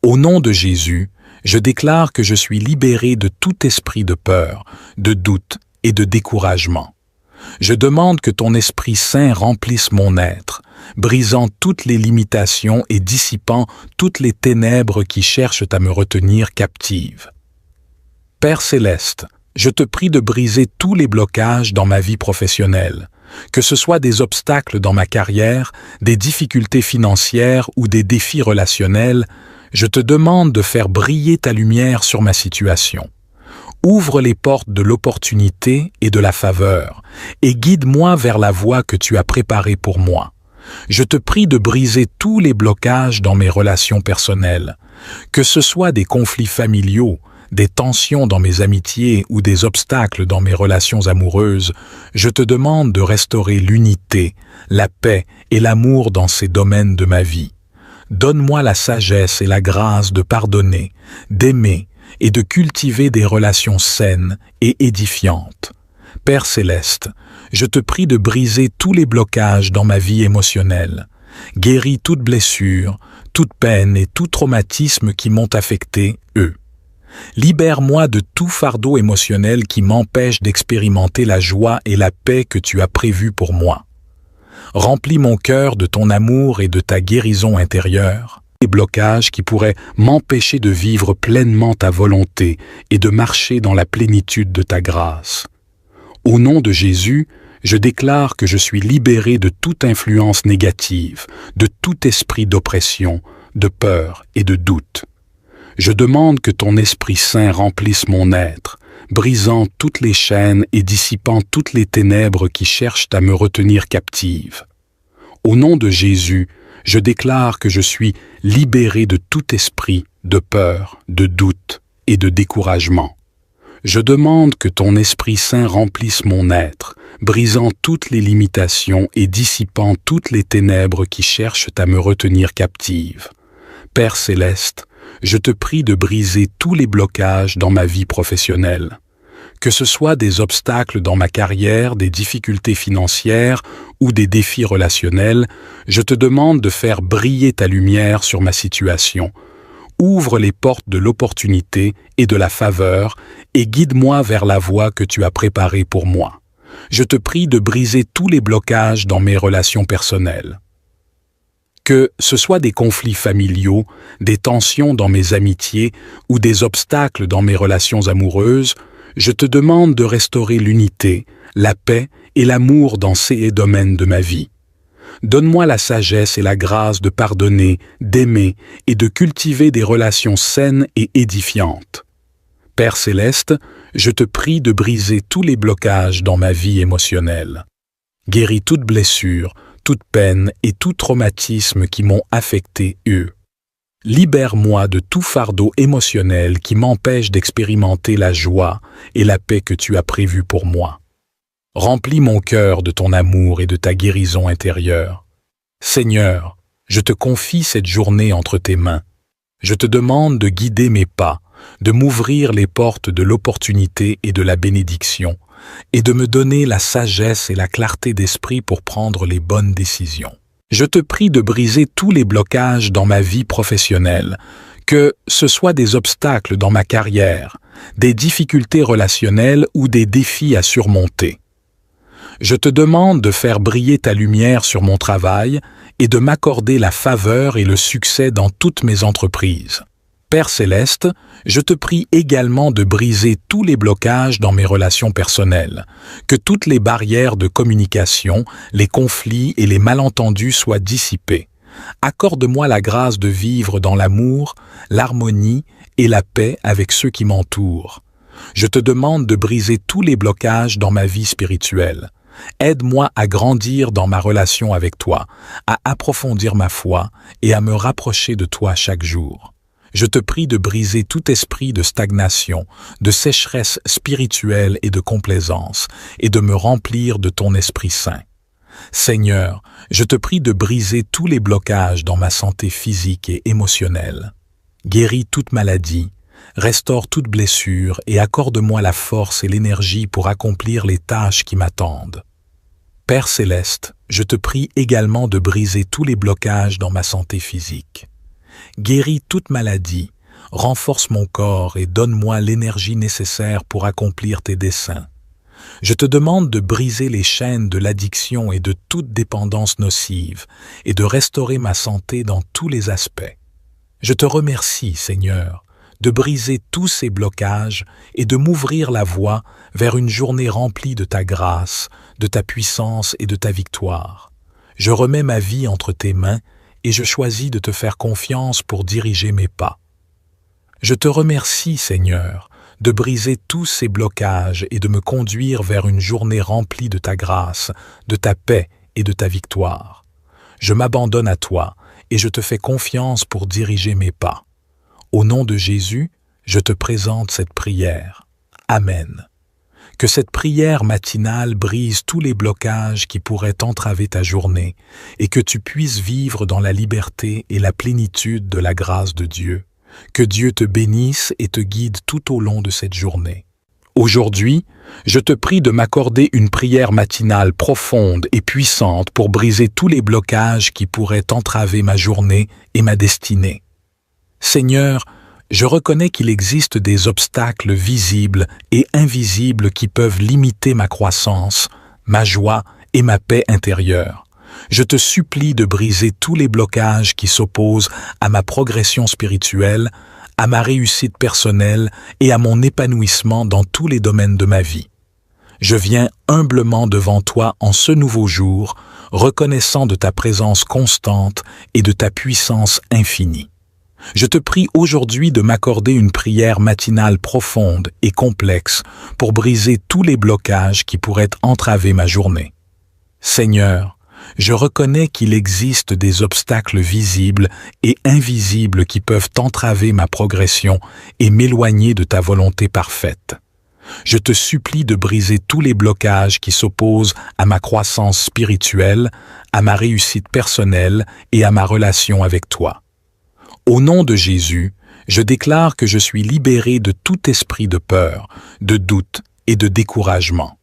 Au nom de Jésus, je déclare que je suis libéré de tout esprit de peur, de doute et de découragement. Je demande que ton Esprit Saint remplisse mon être, brisant toutes les limitations et dissipant toutes les ténèbres qui cherchent à me retenir captive. Père céleste, je te prie de briser tous les blocages dans ma vie professionnelle, que ce soit des obstacles dans ma carrière, des difficultés financières ou des défis relationnels. Je te demande de faire briller ta lumière sur ma situation. Ouvre les portes de l'opportunité et de la faveur, et guide-moi vers la voie que tu as préparée pour moi. Je te prie de briser tous les blocages dans mes relations personnelles, que ce soit des conflits familiaux, des tensions dans mes amitiés ou des obstacles dans mes relations amoureuses. Je te demande de restaurer l'unité, la paix et l'amour dans ces domaines de ma vie. Donne-moi la sagesse et la grâce de pardonner, d'aimer et de cultiver des relations saines et édifiantes. Père céleste, je te prie de briser tous les blocages dans ma vie émotionnelle. Guéris toute blessure, toute peine et tout traumatisme qui m'ont affecté, eux. Libère-moi de tout fardeau émotionnel qui m'empêche d'expérimenter la joie et la paix que tu as prévues pour moi. Remplis mon cœur de ton amour et de ta guérison intérieure, les blocages qui pourraient m'empêcher de vivre pleinement ta volonté et de marcher dans la plénitude de ta grâce. Au nom de Jésus, je déclare que je suis libéré de toute influence négative, de tout esprit d'oppression, de peur et de doute. Je demande que ton Esprit Saint remplisse mon être, brisant toutes les chaînes et dissipant toutes les ténèbres qui cherchent à me retenir captive. Au nom de Jésus, je déclare que je suis libéré de tout esprit de peur, de doute et de découragement. Je demande que ton Esprit Saint remplisse mon être, brisant toutes les limitations et dissipant toutes les ténèbres qui cherchent à me retenir captive. Père céleste, je te prie de briser tous les blocages dans ma vie professionnelle. Que ce soit des obstacles dans ma carrière, des difficultés financières ou des défis relationnels, je te demande de faire briller ta lumière sur ma situation. Ouvre les portes de l'opportunité et de la faveur et guide-moi vers la voie que tu as préparée pour moi. Je te prie de briser tous les blocages dans mes relations personnelles. Que ce soit des conflits familiaux, des tensions dans mes amitiés ou des obstacles dans mes relations amoureuses, je te demande de restaurer l'unité, la paix et l'amour dans ces domaines de ma vie. Donne-moi la sagesse et la grâce de pardonner, d'aimer et de cultiver des relations saines et édifiantes. Père céleste, je te prie de briser tous les blocages dans ma vie émotionnelle. Guéris toute blessure, toute peine et tout traumatisme qui m'ont affecté eux. Libère-moi de tout fardeau émotionnel qui m'empêche d'expérimenter la joie et la paix que tu as prévues pour moi. Remplis mon cœur de ton amour et de ta guérison intérieure. Seigneur, je te confie cette journée entre tes mains. Je te demande de guider mes pas, de m'ouvrir les portes de l'opportunité et de la bénédiction, et de me donner la sagesse et la clarté d'esprit pour prendre les bonnes décisions. Je te prie de briser tous les blocages dans ma vie professionnelle, que ce soit des obstacles dans ma carrière, des difficultés relationnelles ou des défis à surmonter. Je te demande de faire briller ta lumière sur mon travail et de m'accorder la faveur et le succès dans toutes mes entreprises. Père céleste, je te prie également de briser tous les blocages dans mes relations personnelles, que toutes les barrières de communication, les conflits et les malentendus soient dissipés. Accorde-moi la grâce de vivre dans l'amour, l'harmonie et la paix avec ceux qui m'entourent. Je te demande de briser tous les blocages dans ma vie spirituelle. Aide-moi à grandir dans ma relation avec toi, à approfondir ma foi et à me rapprocher de toi chaque jour. Je te prie de briser tout esprit de stagnation, de sécheresse spirituelle et de complaisance, et de me remplir de ton Esprit Saint. Seigneur, je te prie de briser tous les blocages dans ma santé physique et émotionnelle. Guéris toute maladie, restaure toute blessure et accorde-moi la force et l'énergie pour accomplir les tâches qui m'attendent. Père céleste, je te prie également de briser tous les blocages dans ma santé physique. Guéris toute maladie, renforce mon corps et donne-moi l'énergie nécessaire pour accomplir tes desseins. Je te demande de briser les chaînes de l'addiction et de toute dépendance nocive et de restaurer ma santé dans tous les aspects. Je te remercie, Seigneur, de briser tous ces blocages et de m'ouvrir la voie vers une journée remplie de ta grâce, de ta puissance et de ta victoire. Je remets ma vie entre tes mains et je choisis de te faire confiance pour diriger mes pas. Je te remercie, Seigneur, de briser tous ces blocages et de me conduire vers une journée remplie de ta grâce, de ta paix et de ta victoire. Je m'abandonne à toi et je te fais confiance pour diriger mes pas. Au nom de Jésus, je te présente cette prière. Amen. Que cette prière matinale brise tous les blocages qui pourraient entraver ta journée et que tu puisses vivre dans la liberté et la plénitude de la grâce de Dieu. Que Dieu te bénisse et te guide tout au long de cette journée. Aujourd'hui, je te prie de m'accorder une prière matinale profonde et puissante pour briser tous les blocages qui pourraient entraver ma journée et ma destinée. Seigneur, je reconnais qu'il existe des obstacles visibles et invisibles qui peuvent limiter ma croissance, ma joie et ma paix intérieure. Je te supplie de briser tous les blocages qui s'opposent à ma progression spirituelle, à ma réussite personnelle et à mon épanouissement dans tous les domaines de ma vie. Je viens humblement devant toi en ce nouveau jour, reconnaissant de ta présence constante et de ta puissance infinie. Je te prie aujourd'hui de m'accorder une prière matinale profonde et complexe pour briser tous les blocages qui pourraient entraver ma journée. Seigneur, je reconnais qu'il existe des obstacles visibles et invisibles qui peuvent entraver ma progression et m'éloigner de ta volonté parfaite. Je te supplie de briser tous les blocages qui s'opposent à ma croissance spirituelle, à ma réussite personnelle et à ma relation avec toi. Au nom de Jésus, je déclare que je suis libéré de tout esprit de peur, de doute et de découragement.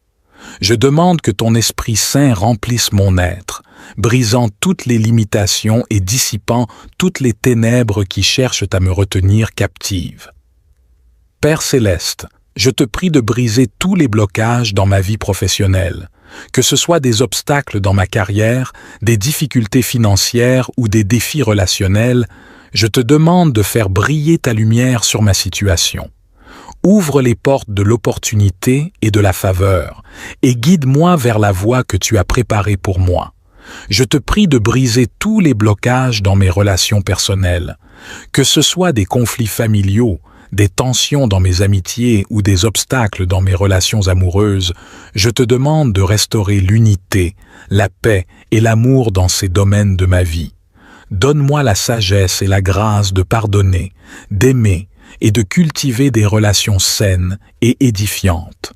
Je demande que ton Esprit Saint remplisse mon être, brisant toutes les limitations et dissipant toutes les ténèbres qui cherchent à me retenir captive. Père céleste, je te prie de briser tous les blocages dans ma vie professionnelle, que ce soit des obstacles dans ma carrière, des difficultés financières ou des défis relationnels. Je te demande de faire briller ta lumière sur ma situation. Ouvre les portes de l'opportunité et de la faveur, et guide-moi vers la voie que tu as préparée pour moi. Je te prie de briser tous les blocages dans mes relations personnelles, que ce soit des conflits familiaux, des tensions dans mes amitiés ou des obstacles dans mes relations amoureuses. Je te demande de restaurer l'unité, la paix et l'amour dans ces domaines de ma vie. Donne-moi la sagesse et la grâce de pardonner, d'aimer et de cultiver des relations saines et édifiantes.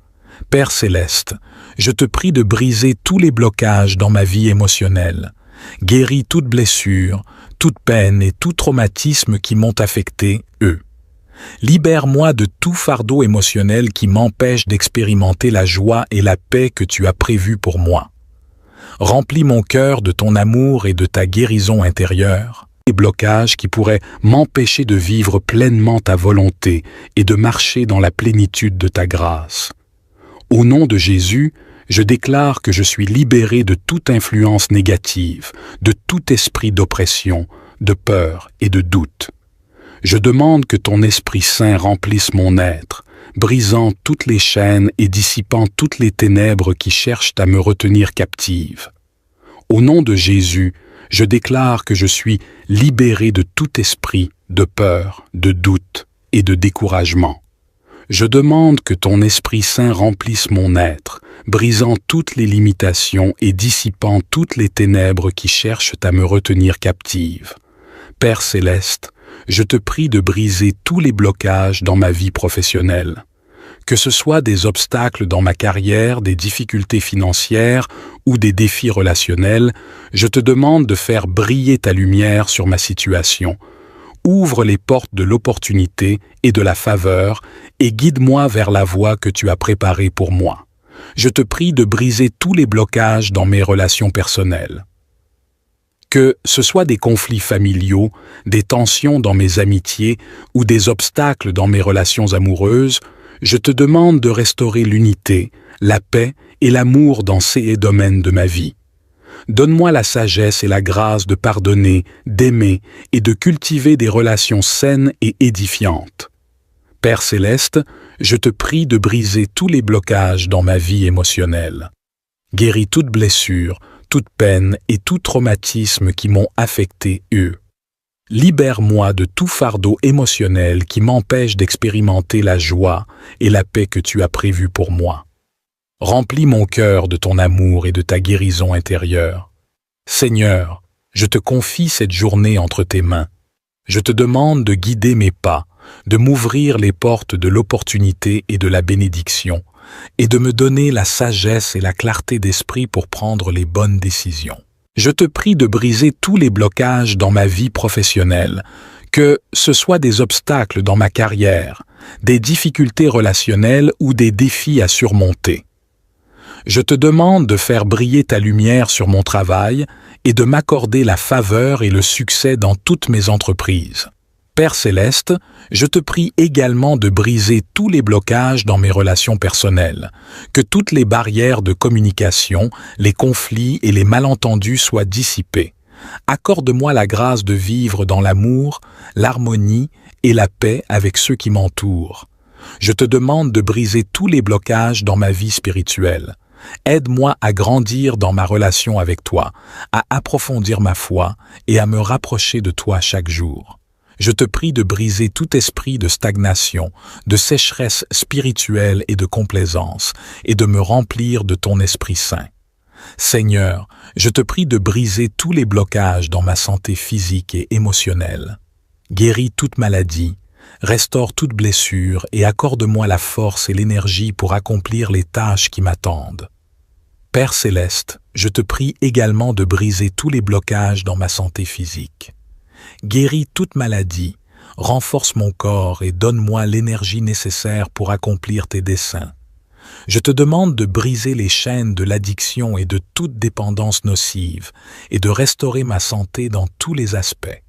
Père céleste, je te prie de briser tous les blocages dans ma vie émotionnelle. Guéris toute blessure, toute peine et tout traumatisme qui m'ont affecté, eux. Libère-moi de tout fardeau émotionnel qui m'empêche d'expérimenter la joie et la paix que tu as prévues pour moi. Remplis mon cœur de ton amour et de ta guérison intérieure. Les blocages qui pourraient m'empêcher de vivre pleinement ta volonté et de marcher dans la plénitude de ta grâce. Au nom de Jésus, je déclare que je suis libéré de toute influence négative, de tout esprit d'oppression, de peur et de doute. Je demande que ton Esprit Saint remplisse mon être, brisant toutes les chaînes et dissipant toutes les ténèbres qui cherchent à me retenir captive. Au nom de Jésus, je déclare que je suis libéré de tout esprit de peur, de doute et de découragement. Je demande que ton Esprit Saint remplisse mon être, brisant toutes les limitations et dissipant toutes les ténèbres qui cherchent à me retenir captive. Père céleste, je te prie de briser tous les blocages dans ma vie professionnelle. Que ce soit des obstacles dans ma carrière, des difficultés financières ou des défis relationnels, je te demande de faire briller ta lumière sur ma situation. Ouvre les portes de l'opportunité et de la faveur et guide-moi vers la voie que tu as préparée pour moi. Je te prie de briser tous les blocages dans mes relations personnelles. Que ce soit des conflits familiaux, des tensions dans mes amitiés ou des obstacles dans mes relations amoureuses, je te demande de restaurer l'unité, la paix et l'amour dans ces domaines de ma vie. Donne-moi la sagesse et la grâce de pardonner, d'aimer et de cultiver des relations saines et édifiantes. Père céleste, je te prie de briser tous les blocages dans ma vie émotionnelle. Guéris toute blessure, toute peine et tout traumatisme qui m'ont affecté, eux. Libère-moi de tout fardeau émotionnel qui m'empêche d'expérimenter la joie et la paix que tu as prévues pour moi. Remplis mon cœur de ton amour et de ta guérison intérieure. Seigneur, je te confie cette journée entre tes mains. Je te demande de guider mes pas, de m'ouvrir les portes de l'opportunité et de la bénédiction, et de me donner la sagesse et la clarté d'esprit pour prendre les bonnes décisions. Je te prie de briser tous les blocages dans ma vie professionnelle, que ce soit des obstacles dans ma carrière, des difficultés relationnelles ou des défis à surmonter. Je te demande de faire briller ta lumière sur mon travail et de m'accorder la faveur et le succès dans toutes mes entreprises. Père céleste, je te prie également de briser tous les blocages dans mes relations personnelles, que toutes les barrières de communication, les conflits et les malentendus soient dissipés. Accorde-moi la grâce de vivre dans l'amour, l'harmonie et la paix avec ceux qui m'entourent. Je te demande de briser tous les blocages dans ma vie spirituelle. Aide-moi à grandir dans ma relation avec toi, à approfondir ma foi et à me rapprocher de toi chaque jour. Je te prie de briser tout esprit de stagnation, de sécheresse spirituelle et de complaisance, et de me remplir de ton Esprit Saint. Seigneur, je te prie de briser tous les blocages dans ma santé physique et émotionnelle. Guéris toute maladie, restaure toute blessure et accorde-moi la force et l'énergie pour accomplir les tâches qui m'attendent. Père céleste, je te prie également de briser tous les blocages dans ma santé physique. Guéris toute maladie, renforce mon corps et donne-moi l'énergie nécessaire pour accomplir tes desseins. Je te demande de briser les chaînes de l'addiction et de toute dépendance nocive et de restaurer ma santé dans tous les aspects.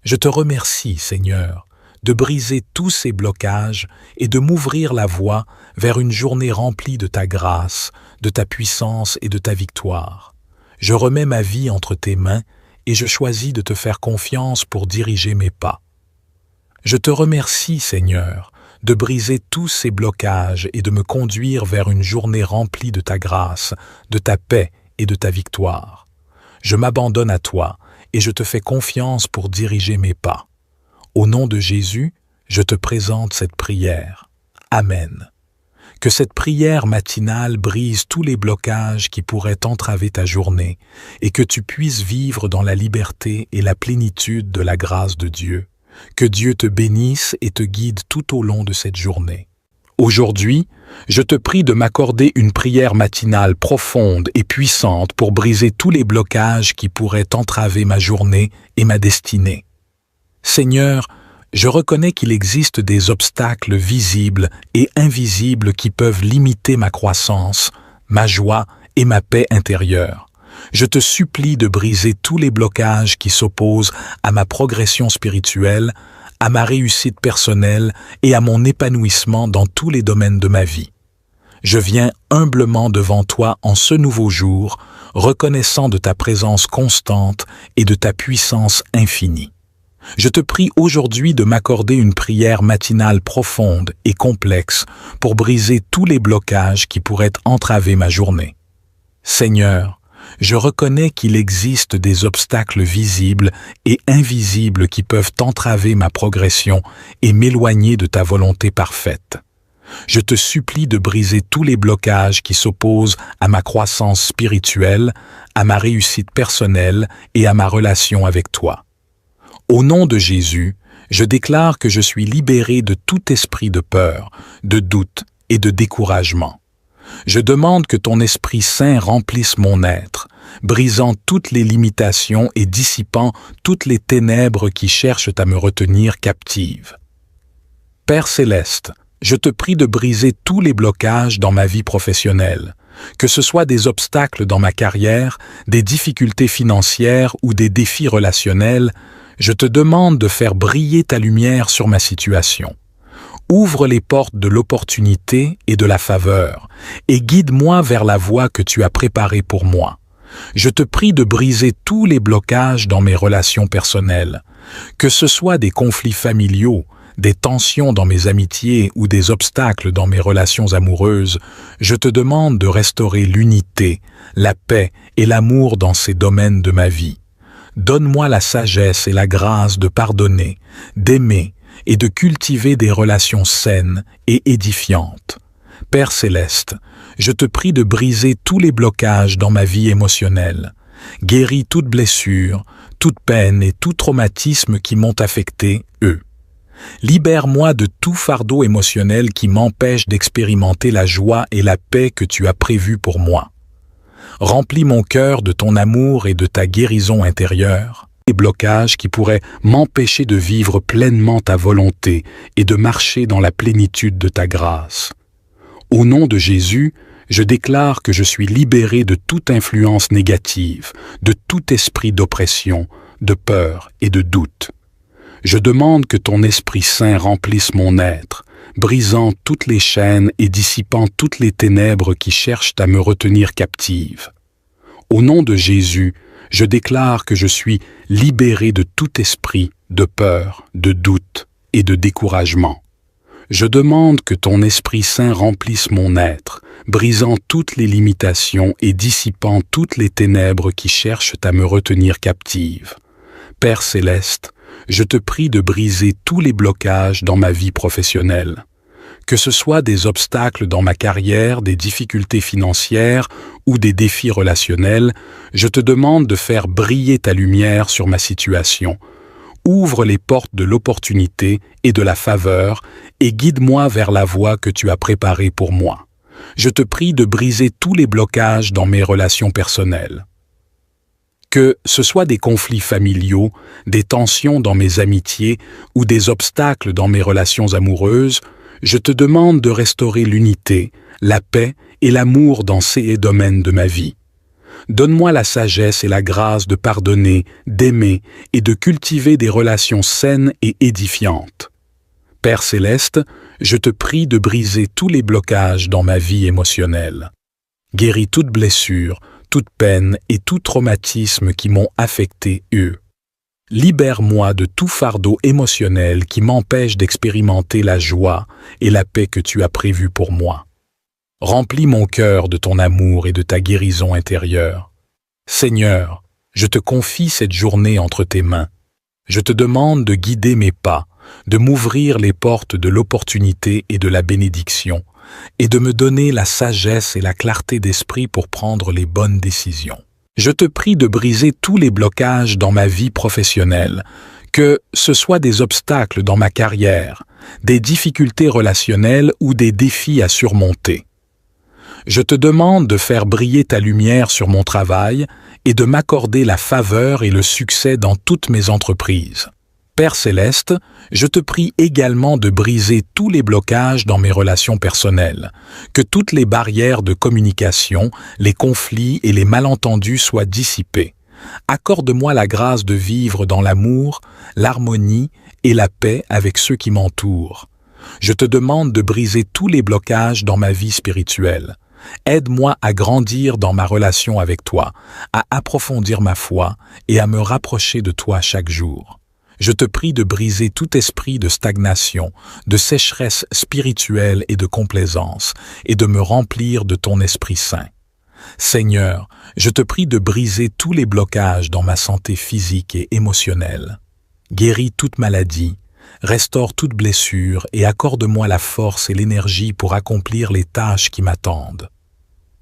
Je te remercie, Seigneur, de briser tous ces blocages et de m'ouvrir la voie vers une journée remplie de ta grâce, de ta puissance et de ta victoire. Je remets ma vie entre tes mains et je choisis de te faire confiance pour diriger mes pas. Je te remercie, Seigneur, de briser tous ces blocages et de me conduire vers une journée remplie de ta grâce, de ta paix et de ta victoire. Je m'abandonne à toi et je te fais confiance pour diriger mes pas. Au nom de Jésus, je te présente cette prière. Amen. Que cette prière matinale brise tous les blocages qui pourraient entraver ta journée et que tu puisses vivre dans la liberté et la plénitude de la grâce de Dieu. Que Dieu te bénisse et te guide tout au long de cette journée. Aujourd'hui, je te prie de m'accorder une prière matinale profonde et puissante pour briser tous les blocages qui pourraient entraver ma journée et ma destinée. Seigneur, je reconnais qu'il existe des obstacles visibles et invisibles qui peuvent limiter ma croissance, ma joie et ma paix intérieure. Je te supplie de briser tous les blocages qui s'opposent à ma progression spirituelle, à ma réussite personnelle et à mon épanouissement dans tous les domaines de ma vie. Je viens humblement devant toi en ce nouveau jour, reconnaissant de ta présence constante et de ta puissance infinie. Je te prie aujourd'hui de m'accorder une prière matinale profonde et complexe pour briser tous les blocages qui pourraient entraver ma journée. Seigneur, je reconnais qu'il existe des obstacles visibles et invisibles qui peuvent entraver ma progression et m'éloigner de ta volonté parfaite. Je te supplie de briser tous les blocages qui s'opposent à ma croissance spirituelle, à ma réussite personnelle et à ma relation avec toi. Au nom de Jésus, je déclare que je suis libéré de tout esprit de peur, de doute et de découragement. Je demande que ton Esprit Saint remplisse mon être, brisant toutes les limitations et dissipant toutes les ténèbres qui cherchent à me retenir captive. Père Céleste, je te prie de briser tous les blocages dans ma vie professionnelle, que ce soit des obstacles dans ma carrière, des difficultés financières ou des défis relationnels. Je te demande de faire briller ta lumière sur ma situation. Ouvre les portes de l'opportunité et de la faveur, et guide-moi vers la voie que tu as préparée pour moi. Je te prie de briser tous les blocages dans mes relations personnelles, que ce soit des conflits familiaux, des tensions dans mes amitiés ou des obstacles dans mes relations amoureuses. Je te demande de restaurer l'unité, la paix et l'amour dans ces domaines de ma vie. Donne-moi la sagesse et la grâce de pardonner, d'aimer et de cultiver des relations saines et édifiantes. Père Céleste, je te prie de briser tous les blocages dans ma vie émotionnelle. Guéris toute blessure, toute peine et tout traumatisme qui m'ont affecté, eux. Libère-moi de tout fardeau émotionnel qui m'empêche d'expérimenter la joie et la paix que tu as prévues pour moi. Remplis mon cœur de ton amour et de ta guérison intérieure. Les blocages qui pourraient m'empêcher de vivre pleinement ta volonté et de marcher dans la plénitude de ta grâce. Au nom de Jésus, je déclare que je suis libéré de toute influence négative, de tout esprit d'oppression, de peur et de doute. Je demande que ton Esprit Saint remplisse mon être, brisant toutes les chaînes et dissipant toutes les ténèbres qui cherchent à me retenir captive. Au nom de Jésus, je déclare que je suis libéré de tout esprit de peur, de doute et de découragement. Je demande que ton Esprit Saint remplisse mon être, brisant toutes les limitations et dissipant toutes les ténèbres qui cherchent à me retenir captive. Père Céleste, je te prie de briser tous les blocages dans ma vie professionnelle. Que ce soit des obstacles dans ma carrière, des difficultés financières ou des défis relationnels, je te demande de faire briller ta lumière sur ma situation. Ouvre les portes de l'opportunité et de la faveur et guide-moi vers la voie que tu as préparée pour moi. Je te prie de briser tous les blocages dans mes relations personnelles. Que ce soit des conflits familiaux, des tensions dans mes amitiés ou des obstacles dans mes relations amoureuses, je te demande de restaurer l'unité, la paix et l'amour dans ces domaines de ma vie. Donne-moi la sagesse et la grâce de pardonner, d'aimer et de cultiver des relations saines et édifiantes. Père céleste, je te prie de briser tous les blocages dans ma vie émotionnelle. Guéris toute blessure, toute peine et tout traumatisme qui m'ont affecté eux. Libère-moi de tout fardeau émotionnel qui m'empêche d'expérimenter la joie et la paix que tu as prévues pour moi. Remplis mon cœur de ton amour et de ta guérison intérieure. Seigneur, je te confie cette journée entre tes mains. Je te demande de guider mes pas, de m'ouvrir les portes de l'opportunité et de la bénédiction, et de me donner la sagesse et la clarté d'esprit pour prendre les bonnes décisions. Je te prie de briser tous les blocages dans ma vie professionnelle, que ce soit des obstacles dans ma carrière, des difficultés relationnelles ou des défis à surmonter. Je te demande de faire briller ta lumière sur mon travail et de m'accorder la faveur et le succès dans toutes mes entreprises. Père céleste, je te prie également de briser tous les blocages dans mes relations personnelles, que toutes les barrières de communication, les conflits et les malentendus soient dissipés. Accorde-moi la grâce de vivre dans l'amour, l'harmonie et la paix avec ceux qui m'entourent. Je te demande de briser tous les blocages dans ma vie spirituelle. Aide-moi à grandir dans ma relation avec toi, à approfondir ma foi et à me rapprocher de toi chaque jour. Je te prie de briser tout esprit de stagnation, de sécheresse spirituelle et de complaisance, et de me remplir de ton Esprit Saint. Seigneur, je te prie de briser tous les blocages dans ma santé physique et émotionnelle. Guéris toute maladie, restaure toute blessure et accorde-moi la force et l'énergie pour accomplir les tâches qui m'attendent.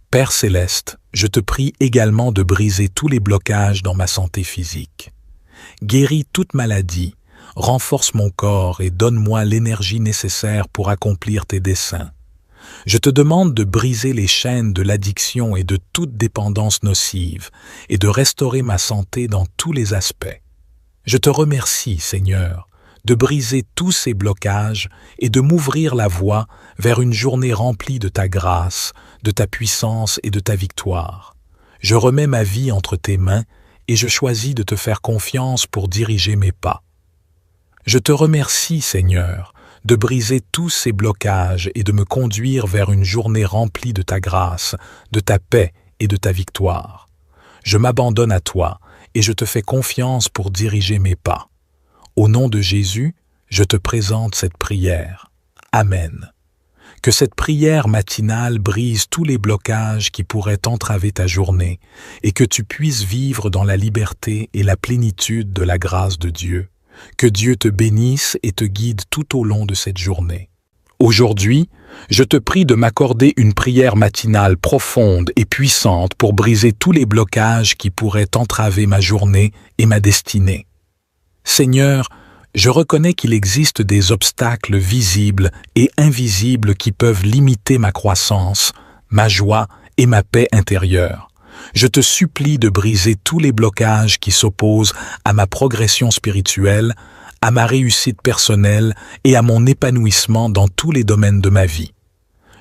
Père céleste, je te prie également de briser tous les blocages dans ma santé physique. Guéris toute maladie, renforce mon corps et donne-moi l'énergie nécessaire pour accomplir tes desseins. Je te demande de briser les chaînes de l'addiction et de toute dépendance nocive et de restaurer ma santé dans tous les aspects. Je te remercie, Seigneur, de briser tous ces blocages et de m'ouvrir la voie vers une journée remplie de ta grâce, de ta puissance et de ta victoire. Je remets ma vie entre tes mains et je choisis de te faire confiance pour diriger mes pas. Je te remercie, Seigneur, de briser tous ces blocages et de me conduire vers une journée remplie de ta grâce, de ta paix et de ta victoire. Je m'abandonne à toi et je te fais confiance pour diriger mes pas. Au nom de Jésus, je te présente cette prière. Amen. Que cette prière matinale brise tous les blocages qui pourraient entraver ta journée et que tu puisses vivre dans la liberté et la plénitude de la grâce de Dieu. Que Dieu te bénisse et te guide tout au long de cette journée. Aujourd'hui, je te prie de m'accorder une prière matinale profonde et puissante pour briser tous les blocages qui pourraient entraver ma journée et ma destinée. Seigneur, je reconnais qu'il existe des obstacles visibles et invisibles qui peuvent limiter ma croissance, ma joie et ma paix intérieure. Je te supplie de briser tous les blocages qui s'opposent à ma progression spirituelle, à ma réussite personnelle et à mon épanouissement dans tous les domaines de ma vie.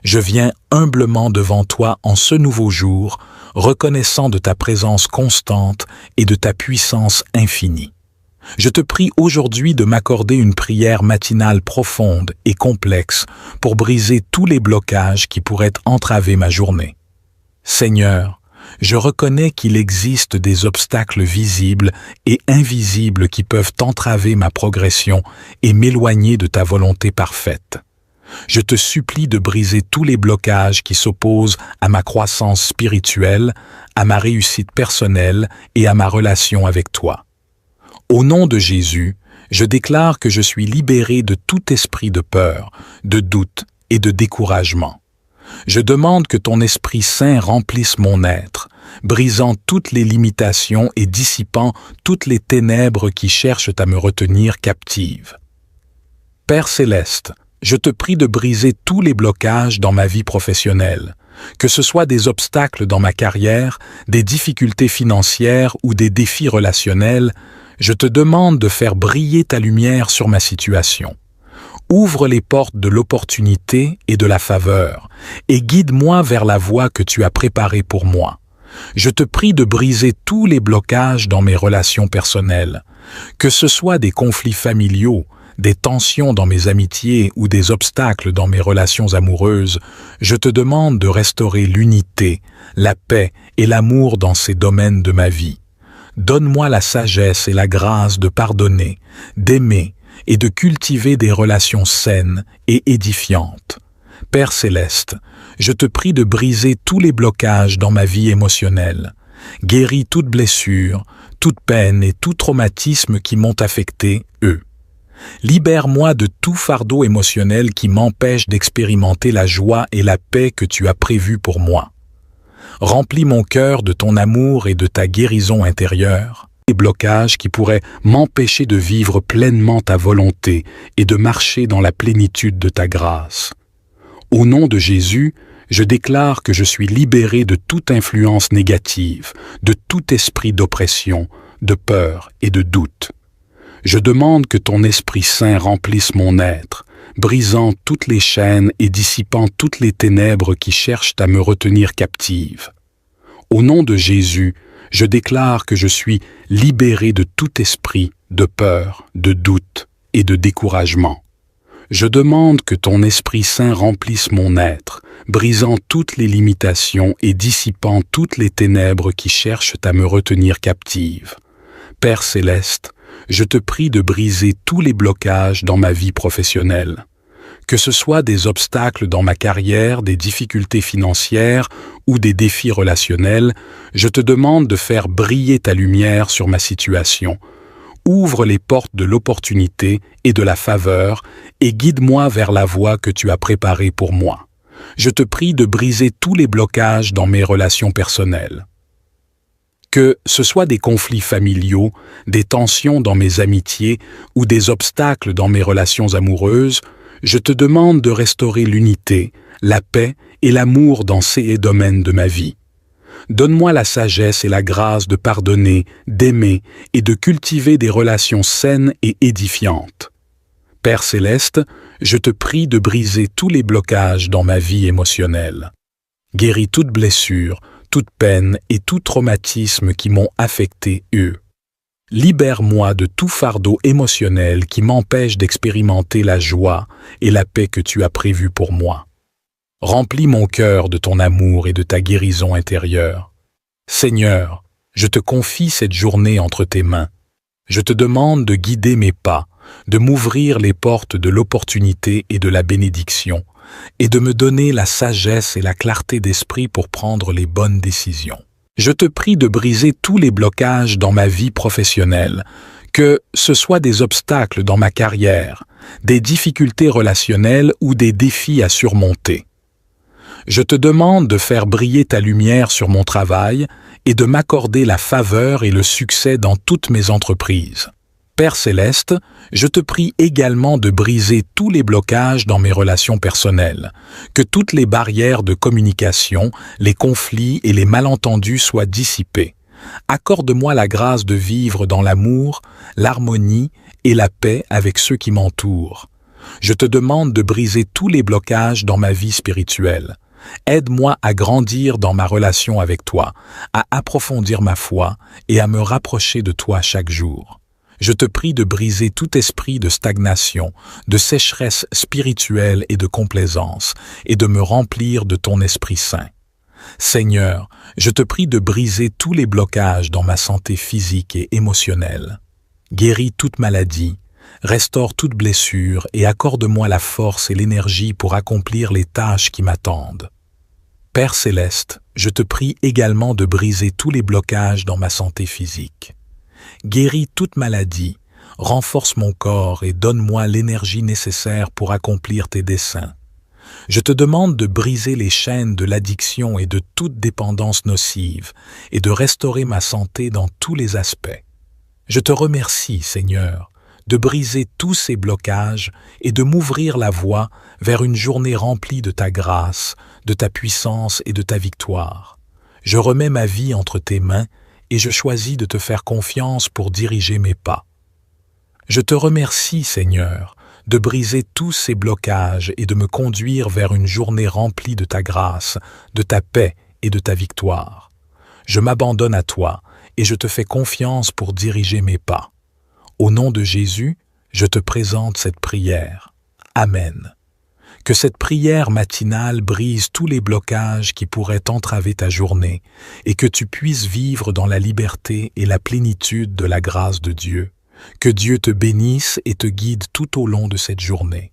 Je viens humblement devant toi en ce nouveau jour, reconnaissant de ta présence constante et de ta puissance infinie. Je te prie aujourd'hui de m'accorder une prière matinale profonde et complexe pour briser tous les blocages qui pourraient entraver ma journée. Seigneur, je reconnais qu'il existe des obstacles visibles et invisibles qui peuvent entraver ma progression et m'éloigner de ta volonté parfaite. Je te supplie de briser tous les blocages qui s'opposent à ma croissance spirituelle, à ma réussite personnelle et à ma relation avec toi. Au nom de Jésus, je déclare que je suis libéré de tout esprit de peur, de doute et de découragement. Je demande que ton Esprit Saint remplisse mon être, brisant toutes les limitations et dissipant toutes les ténèbres qui cherchent à me retenir captive. Père céleste, je te prie de briser tous les blocages dans ma vie professionnelle, Que ce soit des obstacles dans ma carrière, des difficultés financières ou des défis relationnels, je te demande de faire briller ta lumière sur ma situation. Ouvre les portes de l'opportunité et de la faveur, et guide-moi vers la voie que tu as préparée pour moi. Je te prie de briser tous les blocages dans mes relations personnelles, que ce soit des conflits familiaux, des tensions dans mes amitiés ou des obstacles dans mes relations amoureuses. Je te demande de restaurer l'unité, la paix et l'amour dans ces domaines de ma vie. Donne-moi la sagesse et la grâce de pardonner, d'aimer et de cultiver des relations saines et édifiantes. Père céleste, je te prie de briser tous les blocages dans ma vie émotionnelle. Guéris toute blessure, toute peine et tout traumatisme qui m'ont affecté, eux. Libère-moi de tout fardeau émotionnel qui m'empêche d'expérimenter la joie et la paix que tu as prévues pour moi. Remplis mon cœur de ton amour et de ta guérison intérieure. Les blocages qui pourraient m'empêcher de vivre pleinement ta volonté et de marcher dans la plénitude de ta grâce. Au nom de Jésus, je déclare que je suis libéré de toute influence négative, de tout esprit d'oppression, de peur et de doute. Je demande que ton Esprit Saint remplisse mon être, brisant toutes les chaînes et dissipant toutes les ténèbres qui cherchent à me retenir captive. Au nom de Jésus, je déclare que je suis libéré de tout esprit de peur, de doute et de découragement. Je demande que ton Esprit Saint remplisse mon être, brisant toutes les limitations et dissipant toutes les ténèbres qui cherchent à me retenir captive. Père céleste, je te prie de briser tous les blocages dans ma vie professionnelle. Que ce soit des obstacles dans ma carrière, des difficultés financières ou des défis relationnels, je te demande de faire briller ta lumière sur ma situation. Ouvre les portes de l'opportunité et de la faveur et guide-moi vers la voie que tu as préparée pour moi. Je te prie de briser tous les blocages dans mes relations personnelles. Que ce soit des conflits familiaux, des tensions dans mes amitiés ou des obstacles dans mes relations amoureuses, je te demande de restaurer l'unité, la paix et l'amour dans ces domaines de ma vie. Donne-moi la sagesse et la grâce de pardonner, d'aimer et de cultiver des relations saines et édifiantes. Père céleste, je te prie de briser tous les blocages dans ma vie émotionnelle. Guéris toute blessure, toute peine et tout traumatisme qui m'ont affecté, eux. Libère-moi de tout fardeau émotionnel qui m'empêche d'expérimenter la joie et la paix que tu as prévues pour moi. Remplis mon cœur de ton amour et de ta guérison intérieure. Seigneur, je te confie cette journée entre tes mains. Je te demande de guider mes pas, de m'ouvrir les portes de l'opportunité et de la bénédiction, et de me donner la sagesse et la clarté d'esprit pour prendre les bonnes décisions. Je te prie de briser tous les blocages dans ma vie professionnelle, que ce soit des obstacles dans ma carrière, des difficultés relationnelles ou des défis à surmonter. Je te demande de faire briller ta lumière sur mon travail et de m'accorder la faveur et le succès dans toutes mes entreprises. Père céleste, je te prie également de briser tous les blocages dans mes relations personnelles, que toutes les barrières de communication, les conflits et les malentendus soient dissipés. Accorde-moi la grâce de vivre dans l'amour, l'harmonie et la paix avec ceux qui m'entourent. Je te demande de briser tous les blocages dans ma vie spirituelle. Aide-moi à grandir dans ma relation avec toi, à approfondir ma foi et à me rapprocher de toi chaque jour. Je te prie de briser tout esprit de stagnation, de sécheresse spirituelle et de complaisance, et de me remplir de ton Esprit Saint. Seigneur, je te prie de briser tous les blocages dans ma santé physique et émotionnelle. Guéris toute maladie, restaure toute blessure et accorde-moi la force et l'énergie pour accomplir les tâches qui m'attendent. Père céleste, je te prie également de briser tous les blocages dans ma santé physique. Guéris toute maladie, renforce mon corps et donne-moi l'énergie nécessaire pour accomplir tes desseins. Je te demande de briser les chaînes de l'addiction et de toute dépendance nocive et de restaurer ma santé dans tous les aspects. Je te remercie, Seigneur. de briser tous ces blocages et de m'ouvrir la voie vers une journée remplie de ta grâce, de ta puissance et de ta victoire. Je remets ma vie entre tes mains et je choisis de te faire confiance pour diriger mes pas. Je te remercie, Seigneur, de briser tous ces blocages et de me conduire vers une journée remplie de ta grâce, de ta paix et de ta victoire. Je m'abandonne à toi et je te fais confiance pour diriger mes pas. Au nom de Jésus, je te présente cette prière. Amen. Que cette prière matinale brise tous les blocages qui pourraient entraver ta journée et que tu puisses vivre dans la liberté et la plénitude de la grâce de Dieu. Que Dieu te bénisse et te guide tout au long de cette journée.